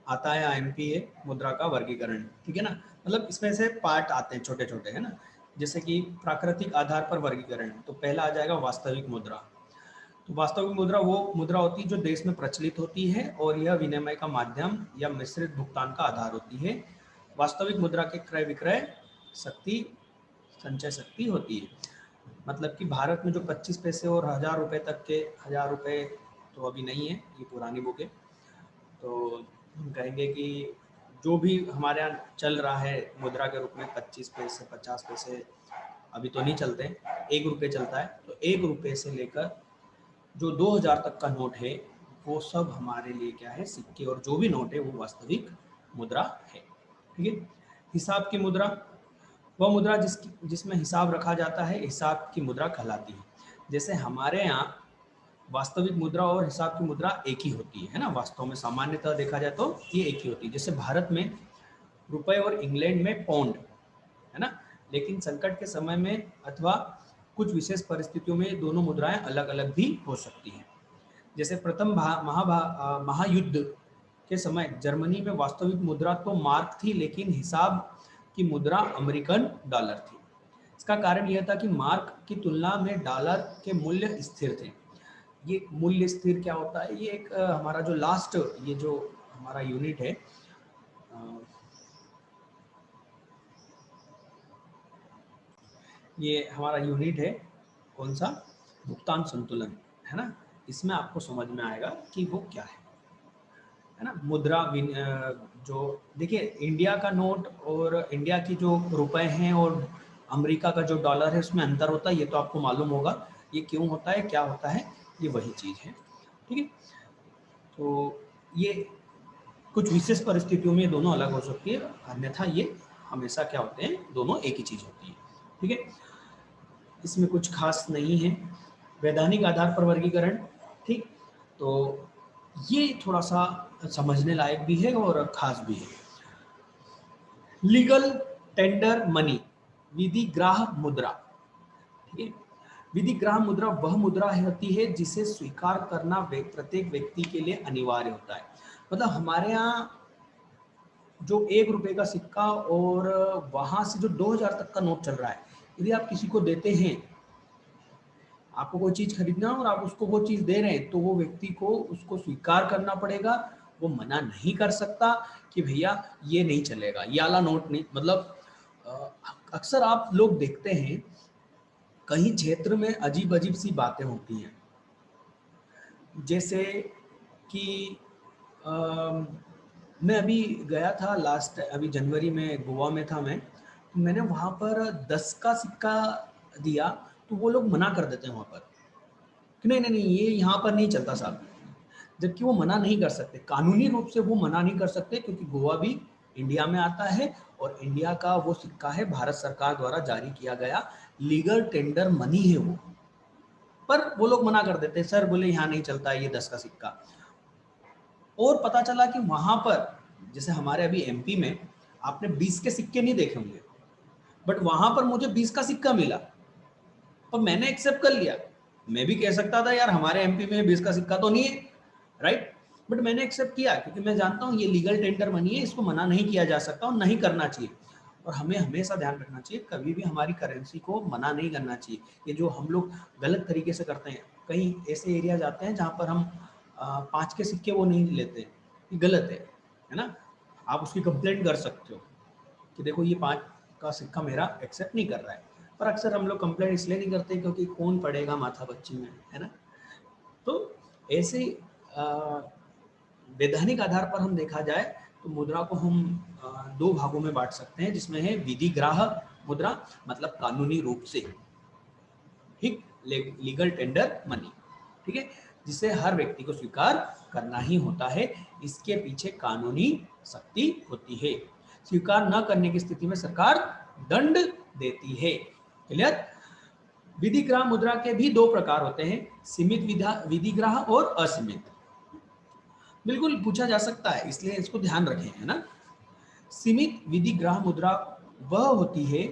आता है आईएमपी है मुद्रा का वर्गीकरण, ठीक है ना। मतलब इसमें से पार्ट आते हैं छोटे छोटे, है ना। जैसे कि प्राकृतिक आधार पर वर्गीकरण, तो पहला आ जाएगा वास्तविक मुद्रा। तो वास्तविक मुद्रा वो मुद्रा होती है जो देश में प्रचलित होती है और यह विनिमय का माध्यम या मिश्रित भुगतान का आधार होती है। वास्तविक मुद्रा के क्रय विक्रय शक्ति संचय शक्ति होती है। मतलब कि भारत में जो 25 पैसे और 1000 रुपये तक के, 1000 रुपये तो अभी नहीं है, ये पुरानी बुक है, तो हम कहेंगे कि जो भी हमारे यहाँ चल रहा है मुद्रा के रूप में 25 पैसे 50 पैसे अभी तो नहीं चलते, 1 रुपये चलता है। तो 1 रुपये से लेकर जो 2000 तक का नोट है वो सब हमारे लिए क्या है, सिक्के, और जो भी नोट है वो वास्तविक मुद्रा है। ठीक है। हिसाब की मुद्रा वह मुद्रा जिसमें हिसाब रखा जाता है, हिसाब की मुद्रा कहलाती है। जैसे हमारे यहाँ वास्तविक मुद्रा और हिसाब की मुद्रा एक ही होती है ना, वास्तव में सामान्यतः देखा जाए तो ये एक ही होती है। जैसे भारत में रुपए और इंग्लैंड में पाउंड है ना, लेकिन संकट के समय में अथवा कुछ विशेष परिस्थितियों में दोनों मुद्राएं अलग अलग भी हो सकती हैं। जैसे प्रथम महायुद्ध के समय जर्मनी में वास्तविक मुद्रा तो मार्क थी, लेकिन हिसाब की मुद्रा अमेरिकन डॉलर थी। इसका कारण यह था कि मार्क की तुलना में डॉलर के मूल्य स्थिर थे। ये मूल्य स्थिर क्या होता है, ये एक हमारा जो लास्ट, ये जो हमारा यूनिट है, ये हमारा यूनिट है कौन सा, भुगतान संतुलन, है ना। इसमें आपको समझ में आएगा कि वो क्या है ना। मुद्रा जो देखिए, इंडिया का नोट और इंडिया की जो रुपए हैं और अमेरिका का जो डॉलर है उसमें अंतर होता है, ये तो आपको मालूम होगा। ये क्यों होता है, क्या होता है, ये वही चीज़ है। ठीक है। तो ये कुछ विशेष परिस्थितियों में दोनों अलग हो सकती है, अन्यथा ये हमेशा क्या होते हैं, दोनों एक ही चीज़ होती है। ठीक है। इसमें कुछ खास नहीं है। वैधानिक आधार पर वर्गीकरण, ठीक, तो ये थोड़ा सा समझने लायक भी है और खास भी है। लीगल टेंडर मनी, विधिग्राह मुद्रा। ठीक है। विधिग्राह मुद्रा वह मुद्रा होती है जिसे स्वीकार करना प्रत्येक व्यक्ति के लिए अनिवार्य होता है। मतलब हमारे यहाँ जो 1 रुपये का सिक्का और वहां से जो 2000 तक का नोट चल रहा है, यदि आप किसी को देते हैं, आपको कोई चीज खरीदना और आप उसको वो चीज दे रहे हैं, तो वो व्यक्ति को उसको स्वीकार करना पड़ेगा। वो मना नहीं कर सकता कि भैया ये नहीं चलेगा, ये वाला नोट नहीं। मतलब अक्सर आप लोग देखते हैं कहीं क्षेत्र में अजीब अजीब सी बातें होती हैं। जैसे कि मैं अभी गया था लास्ट, अभी जनवरी में गोवा में था मैं, तो मैंने वहाँ पर 10 का सिक्का दिया, तो वो लोग मना कर देते हैं वहाँ पर कि नहीं नहीं नहीं, ये यहाँ पर नहीं चलता साहब। जबकि वो मना नहीं कर सकते, कानूनी रूप से वो मना नहीं कर सकते, क्योंकि गोवा भी इंडिया में आता है और इंडिया का वो सिक्का है, भारत सरकार द्वारा जारी किया गया लीगल टेंडर मनी है वो। पर वो लोग मना कर देते हैं, सर बोले यहाँ नहीं चलता है ये 10 का सिक्का। और पता चला कि वहां पर, जैसे हमारे अभी एमपी में आपने 20 के सिक्के नहीं देखे होंगे, बट वहां पर मुझे 20 का सिक्का मिला और मैंने एक्सेप्ट कर लिया। मैं भी कह सकता था यार हमारे एमपी में 20 का सिक्का तो नहीं है, राइट, बट मैंने एक्सेप्ट किया क्योंकि मैं जानता हूँ ये लीगल टेंडर मनी है, इसको मना नहीं किया जा सकता और नहीं करना चाहिए। और हमें हमेशा ध्यान रखना चाहिए, कभी भी हमारी करेंसी को मना नहीं करना चाहिए। ये जो हम लोग गलत तरीके से करते हैं, कई ऐसे एरिया जाते हैं जहाँ पर हम 5 के सिक्के वो नहीं लेते, ये गलत है ना। आप उसकी कंप्लेंट कर सकते हो कि देखो ये 5 का सिक्का मेरा एक्सेप्ट नहीं कर रहा है। पर अक्सर हम लोग कंप्लेंट इसलिए नहीं करते क्योंकि कौन पड़ेगा माथा बच्ची में, है ना। तो ऐसे वैधानिक आधार पर हम देखा जाए तो मुद्रा को हम 2 भागों में बांट सकते हैं, जिसमें है विधिग्राह मुद्रा, मतलब कानूनी रूप से, ठीक, लीगल टेंडर मनी, ठीक है, जिसे हर व्यक्ति को स्वीकार करना ही होता है। इसके पीछे कानूनी शक्ति होती है। स्वीकार न करने की स्थिति में सरकार दंड देती है। क्लियर। विधिग्राह मुद्रा के भी 2 प्रकार होते हैं, सीमित विधिग्राह और असीमित। बिल्कुल पूछा जा सकता है, इसलिए इसको ध्यान रखें, है ना। सीमित विधिग्राह मुद्रा वह होती है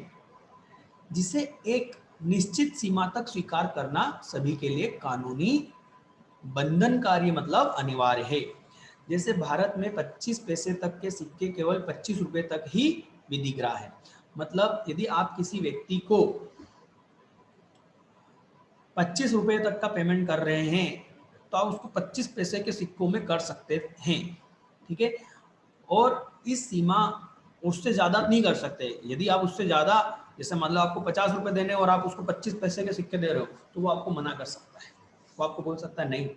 जिसे एक निश्चित सीमा तक स्वीकार करना सभी के लिए कानूनी बंधनकारी, मतलब अनिवार्य है। जैसे भारत में 25 पैसे तक के सिक्के केवल 25 रुपए तक ही विधिग्राह है, मतलब यदि आप किसी व्यक्ति को 25 रुपए तक का पेमेंट कर रहे हैं तो आप उसको 25 पैसे के सिक्कों में कर सकते हैं, ठीक है। और इस सीमा, उससे ज्यादा नहीं कर सकते। यदि आप उससे ज्यादा, जैसे मान लो आपको 50 रुपए देने और आप उसको 25 पैसे के सिक्के दे रहे हो, तो वो आपको मना कर सकता है। वो आपको बोल सकता है नहीं,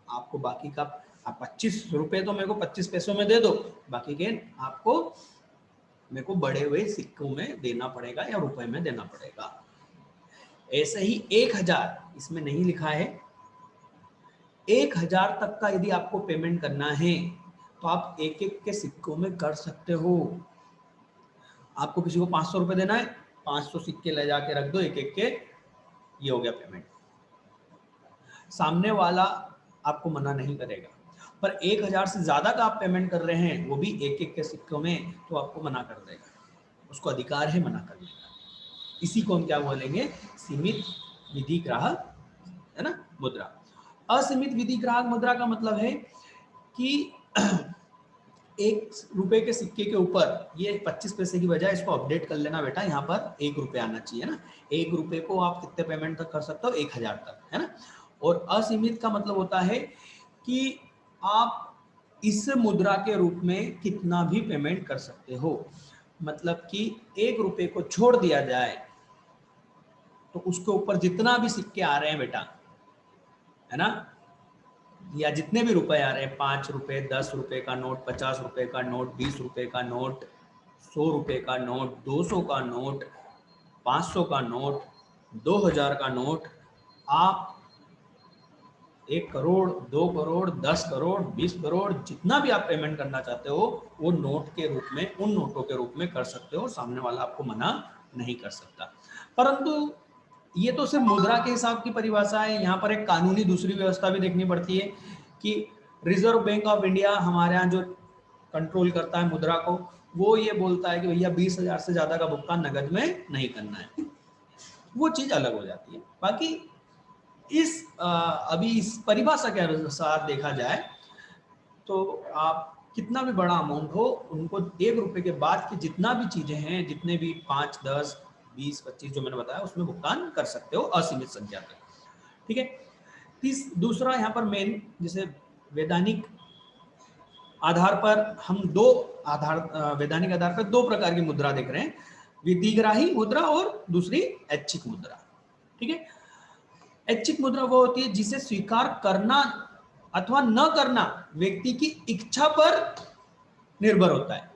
आपको बाकी का, आप 25 रुपए तो मेरे को 25 पैसों में दे दो, बाकी के आपको मेरे को बढ़े हुए सिक्कों में देना पड़ेगा या रुपए में देना पड़ेगा। ऐसे ही 1000, इसमें नहीं लिखा है, 1000 तक का यदि आपको पेमेंट करना है तो आप एक एक के सिक्कों में कर सकते हो। आपको किसी को 500 रुपए देना है, 500 सिक्के ले जाके रख दो एक एक के, ये हो गया पेमेंट। सामने वाला आपको मना नहीं करेगा। पर 1000 से ज्यादा का आप पेमेंट कर रहे हैं, वो भी एक एक के सिक्कों में, तो आपको मना कर देगा, उसको अधिकार है मना करने का। इसी को हम क्या बोलेंगे, सीमित विधि ग्राहक, है ना, मुद्रा। असीमित विधि ग्राहक मुद्रा का मतलब है कि 1 रुपए के सिक्के के ऊपर, ये 25 पैसे की बजाय इसको अपडेट कर लेना बेटा, यहाँ पर 1 रुपए आना चाहिए ना। 1 रुपए को आप कितने पेमेंट तक कर सकते हो, 1000 तक, है ना। और असीमित का मतलब होता है कि आप इस मुद्रा के रूप में कितना भी पेमेंट कर सकते हो। मतलब कि 1 रुपए को छोड़ दिया जाए तो उसके ऊपर जितना भी सिक्के आ रहे हैं बेटा, है ना, या जितने भी रुपए आ रहे हैं, 5 रुपए, 10 रुपए का नोट, 50 रुपए का नोट, 20 रुपए का नोट, 100 रुपए का नोट, 200 का नोट, 500 का नोट, 2000 का नोट, आप 1 करोड़, 2 करोड़, 10 करोड़, 20 करोड़, जितना भी आप पेमेंट करना चाहते हो वो नोट के रूप में, उन नोटों के रूप में कर सकते हो, सामने वाला आपको मना नहीं कर सकता। परंतु ये तो सिर्फ मुद्रा के हिसाब की परिभाषा है। यहाँ पर एक कानूनी दूसरी व्यवस्था भी देखनी पड़ती है कि रिजर्व बैंक ऑफ इंडिया हमारे यहाँ जो कंट्रोल करता है मुद्रा को, वो ये बोलता है कि भैया 20,000 से ज्यादा का भुगतान नगद में नहीं करना है। वो चीज अलग हो जाती है। बाकी अभी इस परिभाषा के अनुसार देखा जाए तो आप कितना भी बड़ा अमाउंट हो, उनको 1 रुपए के बाद की जितना भी चीजें हैं, जितने भी 5, 10, 20, 25 जो मैंने बताया, उसमें भुगतान कर सकते हो असीमित संख्या तक, ठीक है। दूसरा यहाँ पर मेन, जैसे वैधानिक आधार पर हम वैधानिक आधार पर 2 प्रकार की मुद्रा देख रहे हैं, विधिग्राही मुद्रा और दूसरी ऐच्छिक मुद्रा, ठीक है। ऐच्छिक मुद्रा वो होती है जिसे स्वीकार करना अथवा न करना व्यक्ति की इच्छा पर निर्भर होता है।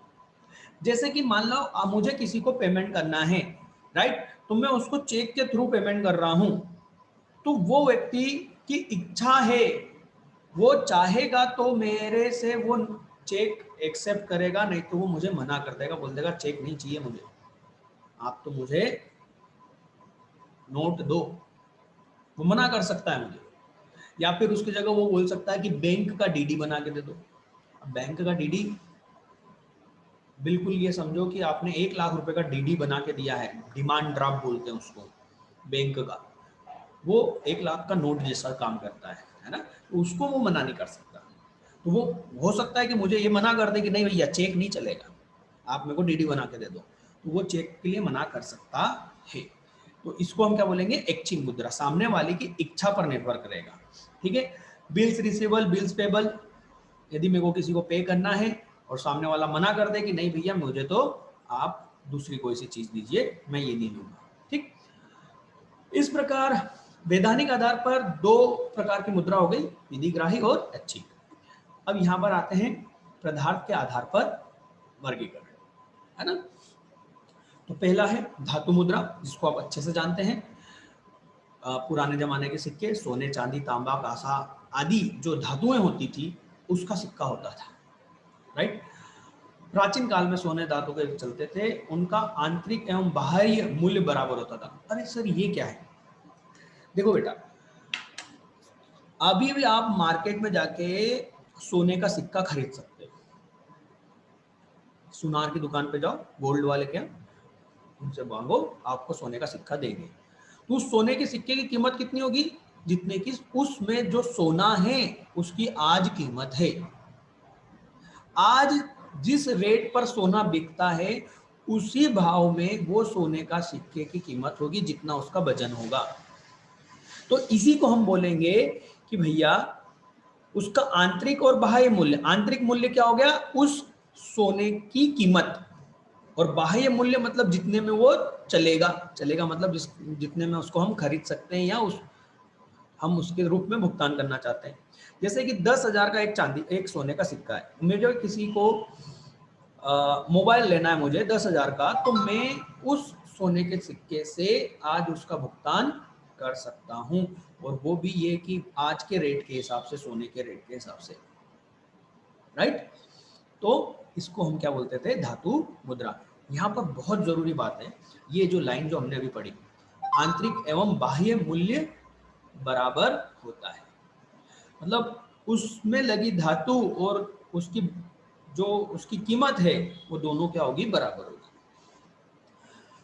जैसे कि मान लो मुझे किसी को पेमेंट करना है, राइट, तो मैं उसको चेक के थ्रू पेमेंट कर रहा हूं, तो वो व्यक्ति की इच्छा है, वो चाहेगा तो मेरे से वो चेक एक्सेप्ट करेगा, नहीं तो वो मुझे मना कर देगा, बोल देगा चेक नहीं चाहिए मुझे, आप तो मुझे नोट दो, वो मना कर सकता है मुझे। या फिर उसकी जगह वो बोल सकता है कि बैंक का डीडी बना के दे दो। बैंक का डीडी, बिल्कुल ये समझो कि आपने 1 लाख रुपए का डीडी बना के दिया है, डिमांड ड्राफ्ट बोलते हैं उसको बैंक का, वो 1 लाख का नोट जैसा काम करता है ना, तो उसको वो मना नहीं कर सकता। तो वो हो सकता है कि मुझे ये मना कर दे कि नहीं भैया चेक नहीं चलेगा, आप मेरे को डीडी बना के दे दो, तो वो चेक के लिए मना कर सकता है। तो इसको हम क्या बोलेंगे, ऐच्छिक मुद्रा, सामने वाले की इच्छा पर निर्भर करेगा, ठीक है। बिल्स रिसीवेबल, बिल्स पेबल, यदि मेरे को किसी को पे करना है और सामने वाला मना कर दे कि नहीं भैया मुझे तो आप दूसरी कोई सी चीज दीजिए, मैं ये नहीं लूंगा, ठीक। इस प्रकार वैधानिक आधार पर 2 प्रकार की मुद्रा हो गई, विधिग्राही और ऐच्छिक। अब यहाँ पर आते हैं पदार्थ के आधार पर वर्गीकरण, है ना। तो पहला है धातु मुद्रा, जिसको आप अच्छे से जानते हैं। पुराने जमाने के सिक्के, सोने, चांदी, तांबा, कांसा आदि जो धातुएं होती थी उसका सिक्का होता था, राइट। प्राचीन काल में सोने धातु के चलते थे, उनका आंतरिक एवं बाहरी मूल्य बराबर होता था। अरे सर ये क्या है, देखो बेटा, अभी भी आप मार्केट में जाके सोने का सिक्का खरीद सकते हो। सुनार की दुकान पे जाओ, गोल्ड वाले के, उनसे मांगो, आपको सोने का सिक्का देंगे। तो उस सोने के सिक्के की कीमत कितनी होगी, जितने की उसमें जो सोना है उसकी आज कीमत है। आज जिस रेट पर सोना बिकता है उसी भाव में वो सोने का सिक्के की कीमत होगी जितना उसका वजन होगा। तो इसी को हम बोलेंगे कि भैया उसका आंतरिक और बाह्य मूल्य, आंतरिक मूल्य क्या हो गया, उस सोने की कीमत, और बाह्य मूल्य मतलब जितने में वो चलेगा, चलेगा मतलब जितने में उसको हम खरीद सकते हैं या हम उसके रूप में भुगतान करना चाहते हैं। जैसे कि 10,000 का एक सोने का सिक्का है, मुझे किसी को मोबाइल लेना है मुझे 10,000 का, तो मैं उस सोने के सिक्के से आज उसका भुगतान कर सकता हूं, और वो भी ये कि आज के रेट के हिसाब से, सोने के रेट के हिसाब से, राइट। तो इसको हम क्या बोलते थे, धातु मुद्रा। यहाँ पर बहुत जरूरी बात है, ये जो लाइन जो हमने अभी पढ़ी, आंतरिक एवं बाह्य मूल्य बराबर होता है, मतलब उसमें लगी धातु और उसकी जो उसकी कीमत है वो दोनों क्या होगी, बराबर होगी।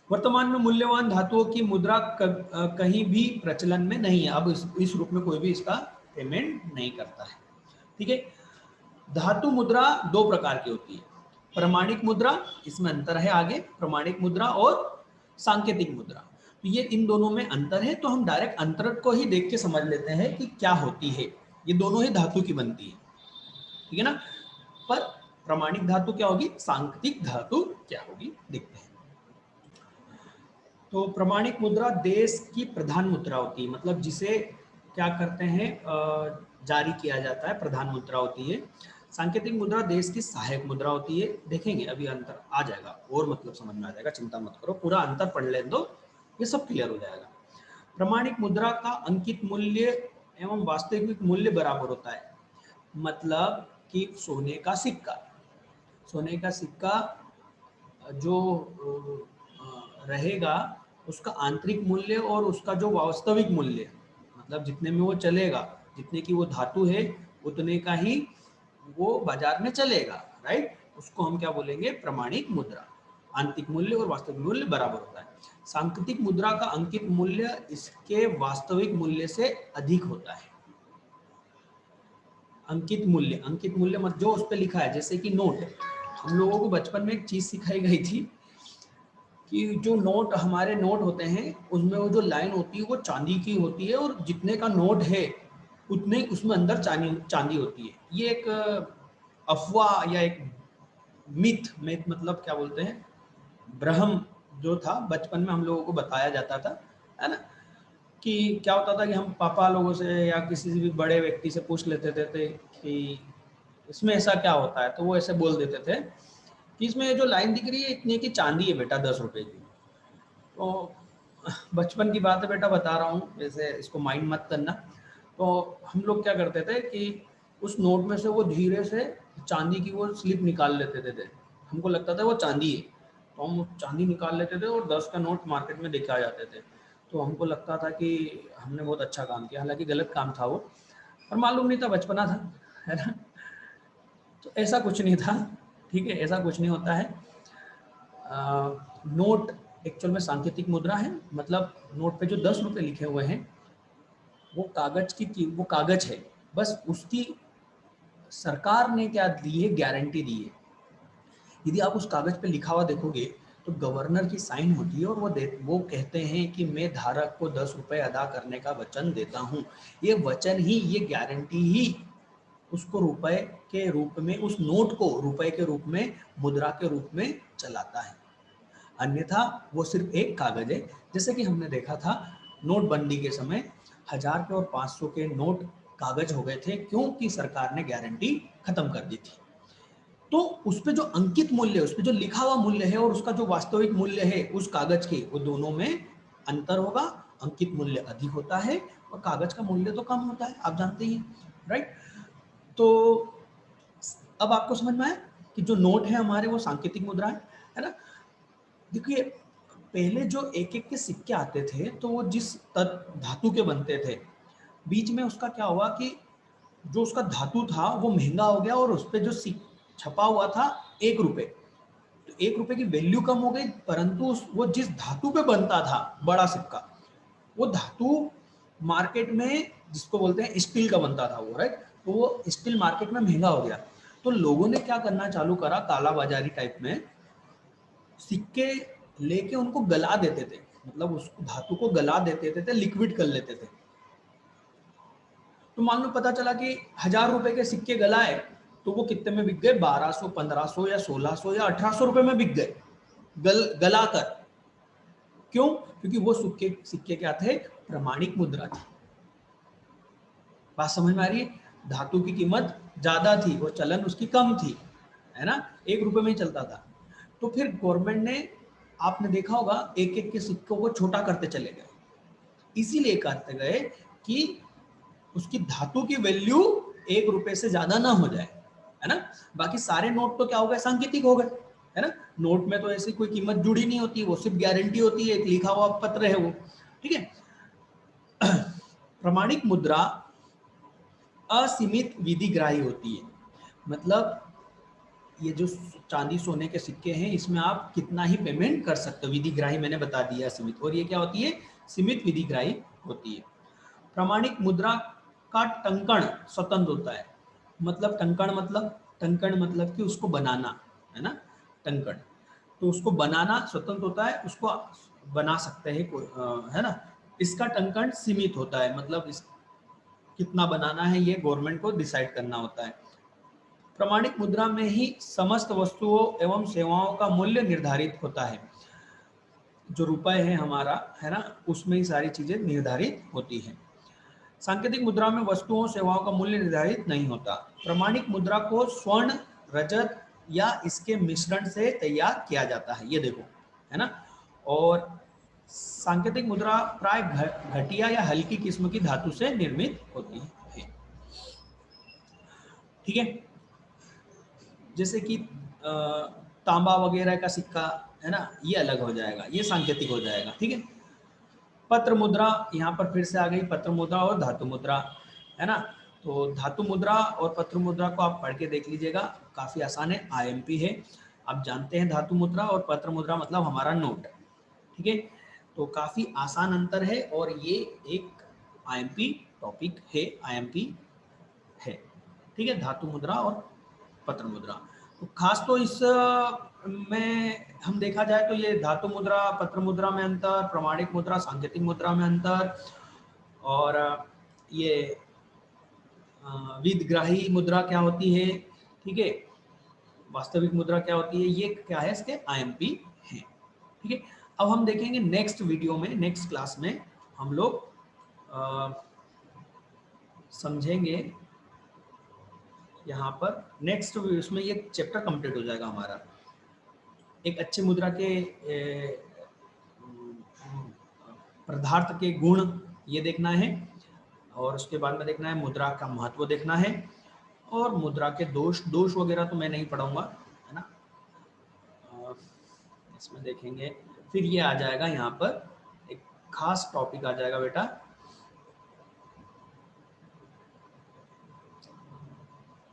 वर्तमान में मूल्यवान धातुओं की मुद्रा कहीं भी प्रचलन में नहीं है, अब इस रूप में कोई भी इसका पेमेंट नहीं करता है, ठीक है। धातु मुद्रा दो प्रकार की होती है, प्रमाणिक मुद्रा, इसमें अंतर है आगे, प्रमाणिक मुद्रा और सांकेतिक मुद्रा। तो ये इन दोनों में अंतर है, तो हम डायरेक्ट अंतर को ही देख के समझ लेते हैं कि क्या होती है। ये दोनों ही धातु की बनती है, ठीक है ना। पर प्रमाणिक धातु क्या होगी, सांकेतिक धातु क्या होगी, देखते हैं। तो प्रमाणिक मुद्रा देश की प्रधान मुद्रा होती है, मतलब जिसे क्या करते हैं, जारी किया जाता है, प्रधान मुद्रा होती है। सांकेतिक मुद्रा देश की सहायक मुद्रा होती है, देखेंगे अभी अंतर आ जाएगा और मतलब समझ में आ जाएगा, चिंता मत करो, पूरा अंतर पढ़ लें तो ये सब क्लियर हो जाएगा। प्रमाणिक मुद्रा का अंकित मूल्य एवं वास्तविक मूल्य बराबर होता है, मतलब कि सोने का सिक्का जो रहेगा, उसका आंतरिक मूल्य और उसका जो वास्तविक मूल्य, मतलब जितने में वो चलेगा, जितने की वो धातु है उतने का ही वो बाजार में चलेगा, राइट। उसको हम क्या बोलेंगे, प्रमाणिक मुद्रा। आंतरिक मूल्य और वास्तविक मूल्य बराबर होता है। सांकेतिक मुद्रा का अंकित मूल्य इसके वास्तविक मूल्य से अधिक होता है। अंकित मूल्य मत जो उस पर लिखा है, जैसे कि नोट, हम लोगों को बचपन में एक चीज सिखाई गई थी कि जो नोट, हमारे नोट होते हैं उसमें वो जो लाइन होती है वो चांदी की होती है, और जितने का नोट है उतने उसमें अंदर चांदी होती है। ये एक अफवाह या एक मिथ मतलब क्या बोलते हैं, भ्रम जो था, बचपन में हम लोगों को बताया जाता था, है ना। कि क्या होता था कि हम पापा लोगों से या किसी से भी बड़े व्यक्ति से पूछ लेते थे कि इसमें ऐसा क्या होता है, तो वो ऐसे बोल देते थे कि इसमें जो लाइन दिख रही है इतने की चांदी है बेटा, 10 रुपए की। तो बचपन की बात है बेटा, बता रहा हूँ, वैसे इसको माइंड मत करना। तो हम लोग क्या करते थे कि उस नोट में से वो धीरे से चांदी की वो स्लिप निकाल लेते थे। हमको लगता था वो चांदी है, तो हम चांदी निकाल लेते थे और 10 का नोट मार्केट में दिखा जाते थे। तो हमको लगता था कि हमने बहुत अच्छा काम किया, हालांकि गलत काम था वो, और मालूम नहीं था, बचपना था, है ना। तो ऐसा कुछ नहीं था, ठीक है, ऐसा कुछ नहीं होता है। नोट एक्चुअल में सांकेतिक मुद्रा है, मतलब नोट पे जो 10 रुपए लिखे हुए हैं वो वो कागज है, बस उसकी सरकार ने क्या दी है, गारंटी दी है। यदि आप उस कागज पे लिखा हुआ देखोगे तो गवर्नर की साइन होती है, और वो कहते हैं कि मैं धारक को 10 रुपए अदा करने का वचन देता हूँ। ये वचन ही, ये गारंटी ही उसको रुपए के रूप में, उस नोट को रुपए के रूप में, मुद्रा के रूप में चलाता है। अन्यथा वो सिर्फ एक कागज है। जैसे कि हमने देखा था नोटबंदी के समय 1000 के और 500 के नोट कागज हो गए थे, क्योंकि सरकार ने गारंटी खत्म कर दी थी। तो उस पे जो अंकित मूल्य है, उस पे जो लिखा हुआ मूल्य है और उसका जो वास्तविक मूल्य है उस कागज के, वो दोनों में अंतर होगा। अंकित मूल्य अधिक होता है और कागज का मूल्य तो कम होता है, आप जानते ही, राइट। तो अब आपको समझ में आया कि जो नोट है हमारे वो सांकेतिक मुद्रा है ना। देखिए पहले जो एक एक के सिक्के आते थे तो वो जिस धातु के बनते थे, बीच में उसका क्या हुआ कि जो उसका धातु था वो महंगा हो गया, और उस पर जो छपा हुआ था 1 रुपए, तो 1 रुपए की वैल्यू कम हो गई, परंतु वो जिस धातु पे बनता था बड़ा सिक्का, वो धातु मार्केट में जिसको बोलते हैं स्टील का बनता था वो, राइट। तो वो स्टील मार्केट में महंगा हो गया, तो लोगों ने क्या करना चालू करा, काला बाजारी टाइप में सिक्के लेके उनको गला देते थे, मतलब उस धातु को गला देते थे, लिक्विड कर लेते थे। तो मान लो पता चला कि 1000 रुपए के सिक्के गलाए, तो वो कितने में बिक गए? 1200, 1500 या 1600 या 1800 रुपए में बिक गए गलाकर। क्यों? क्योंकि वो सिक्के सिक्के क्या थे? प्रमाणिक मुद्रा थी। बात समझ में आ रही है? धातु की कीमत ज्यादा थी और चलन उसकी कम थी, है ना, 1 रुपए में ही चलता था। तो फिर गवर्नमेंट ने, आपने देखा होगा, एक एक के सिक्कों को छोटा करते चले गए, इसीलिए करते गए कि उसकी धातु की वैल्यू 1 रुपए से ज्यादा ना हो जाए, है ना। बाकी सारे नोट तो क्या हो गए? सांकेतिक हो गए, है ना। नोट में तो ऐसी कोई कीमत जुड़ी नहीं होती, वो सिर्फ गारंटी होती है, एक लिखा हुआ पत्र है वो, ठीक है। प्रमाणिक मुद्रा असीमित विधिग्राही होती है, मतलब ये जो चांदी सोने के सिक्के हैं, इसमें आप कितना ही पेमेंट कर सकते हो। विधिग्राही मैंने बता दिया सीमित, और ये क्या होती है? सीमित विधिग्राही होती है। प्रमाणिक मुद्रा का टंकण स्वतंत्र होता है, मतलब टंकण मतलब कि उसको बनाना, है ना, टंकण। तो उसको बनाना स्वतंत्र होता है, उसको बना सकते हैं कोई, है ना। इसका टंकण सीमित होता है, मतलब इस कितना बनाना है ये गवर्नमेंट को डिसाइड करना होता है। प्रमाणिक मुद्रा में ही समस्त वस्तुओं एवं सेवाओं का मूल्य निर्धारित होता है। जो रुपए है हमारा, है ना, उसमें ही सारी चीजें निर्धारित होती हैं। सांकेतिक मुद्रा में वस्तुओं सेवाओं का मूल्य निर्धारित नहीं होता। प्रमाणिक मुद्रा को स्वर्ण, रजत या इसके मिश्रण से तैयार किया जाता है, ये देखो, है ना। और सांकेतिक मुद्रा प्राय घटिया या हल्की किस्म की धातु से निर्मित होती है, ठीक है। जैसे कि तांबा वगैरह का सिक्का, है ना, ये अलग हो जाएगा, ये सांकेतिक हो जाएगा, ठीक है। पत्र मुद्रा, यहाँ पर फिर से आ गई पत्र मुद्रा और धातु मुद्रा, है ना। तो धातु मुद्रा और पत्र मुद्रा को आप पढ़ के देख लीजिएगा, काफी आसान है, आईएमपी है। आप जानते हैं धातु मुद्रा और पत्र मुद्रा मतलब हमारा नोट, ठीक है। तो काफी आसान अंतर है, और ये एक आईएमपी टॉपिक है, आईएमपी है, ठीक है, धातु मुद्रा और पत्र मुद्रा। तो खास तो इस में हम देखा जाए तो ये धातु मुद्रा, पत्र मुद्रा में अंतर, प्रमाणिक मुद्रा, सांकेतिक मुद्रा में अंतर, और ये विधिग्राही मुद्रा क्या होती है, ठीक है, वास्तविक मुद्रा क्या होती है, ये क्या है, इसके आईएमपी है, ठीक है। अब हम देखेंगे नेक्स्ट वीडियो में, नेक्स्ट क्लास में हम लोग समझेंगे यहाँ पर नेक्स्ट उसमें ये चैप्टर कंप्लीट हो जाएगा हमारा। एक अच्छे मुद्रा के पदार्थ के गुण ये देखना है, और उसके बाद में देखना है मुद्रा का महत्व देखना है, और मुद्रा के दोष वगैरह तो मैं नहीं पढ़ाऊंगा, है ना। इसमें देखेंगे, फिर ये आ जाएगा यहाँ पर एक खास टॉपिक आ जाएगा बेटा,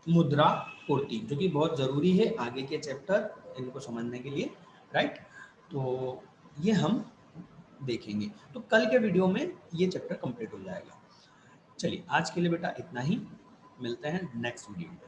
मुद्रा पूर्ति, जो कि बहुत जरूरी है आगे के चैप्टर इनको समझने के लिए, राइट। तो ये हम देखेंगे, तो कल के वीडियो में ये चैप्टर कंप्लीट हो जाएगा। चलिए आज के लिए बेटा इतना ही, मिलते हैं नेक्स्ट वीडियो में।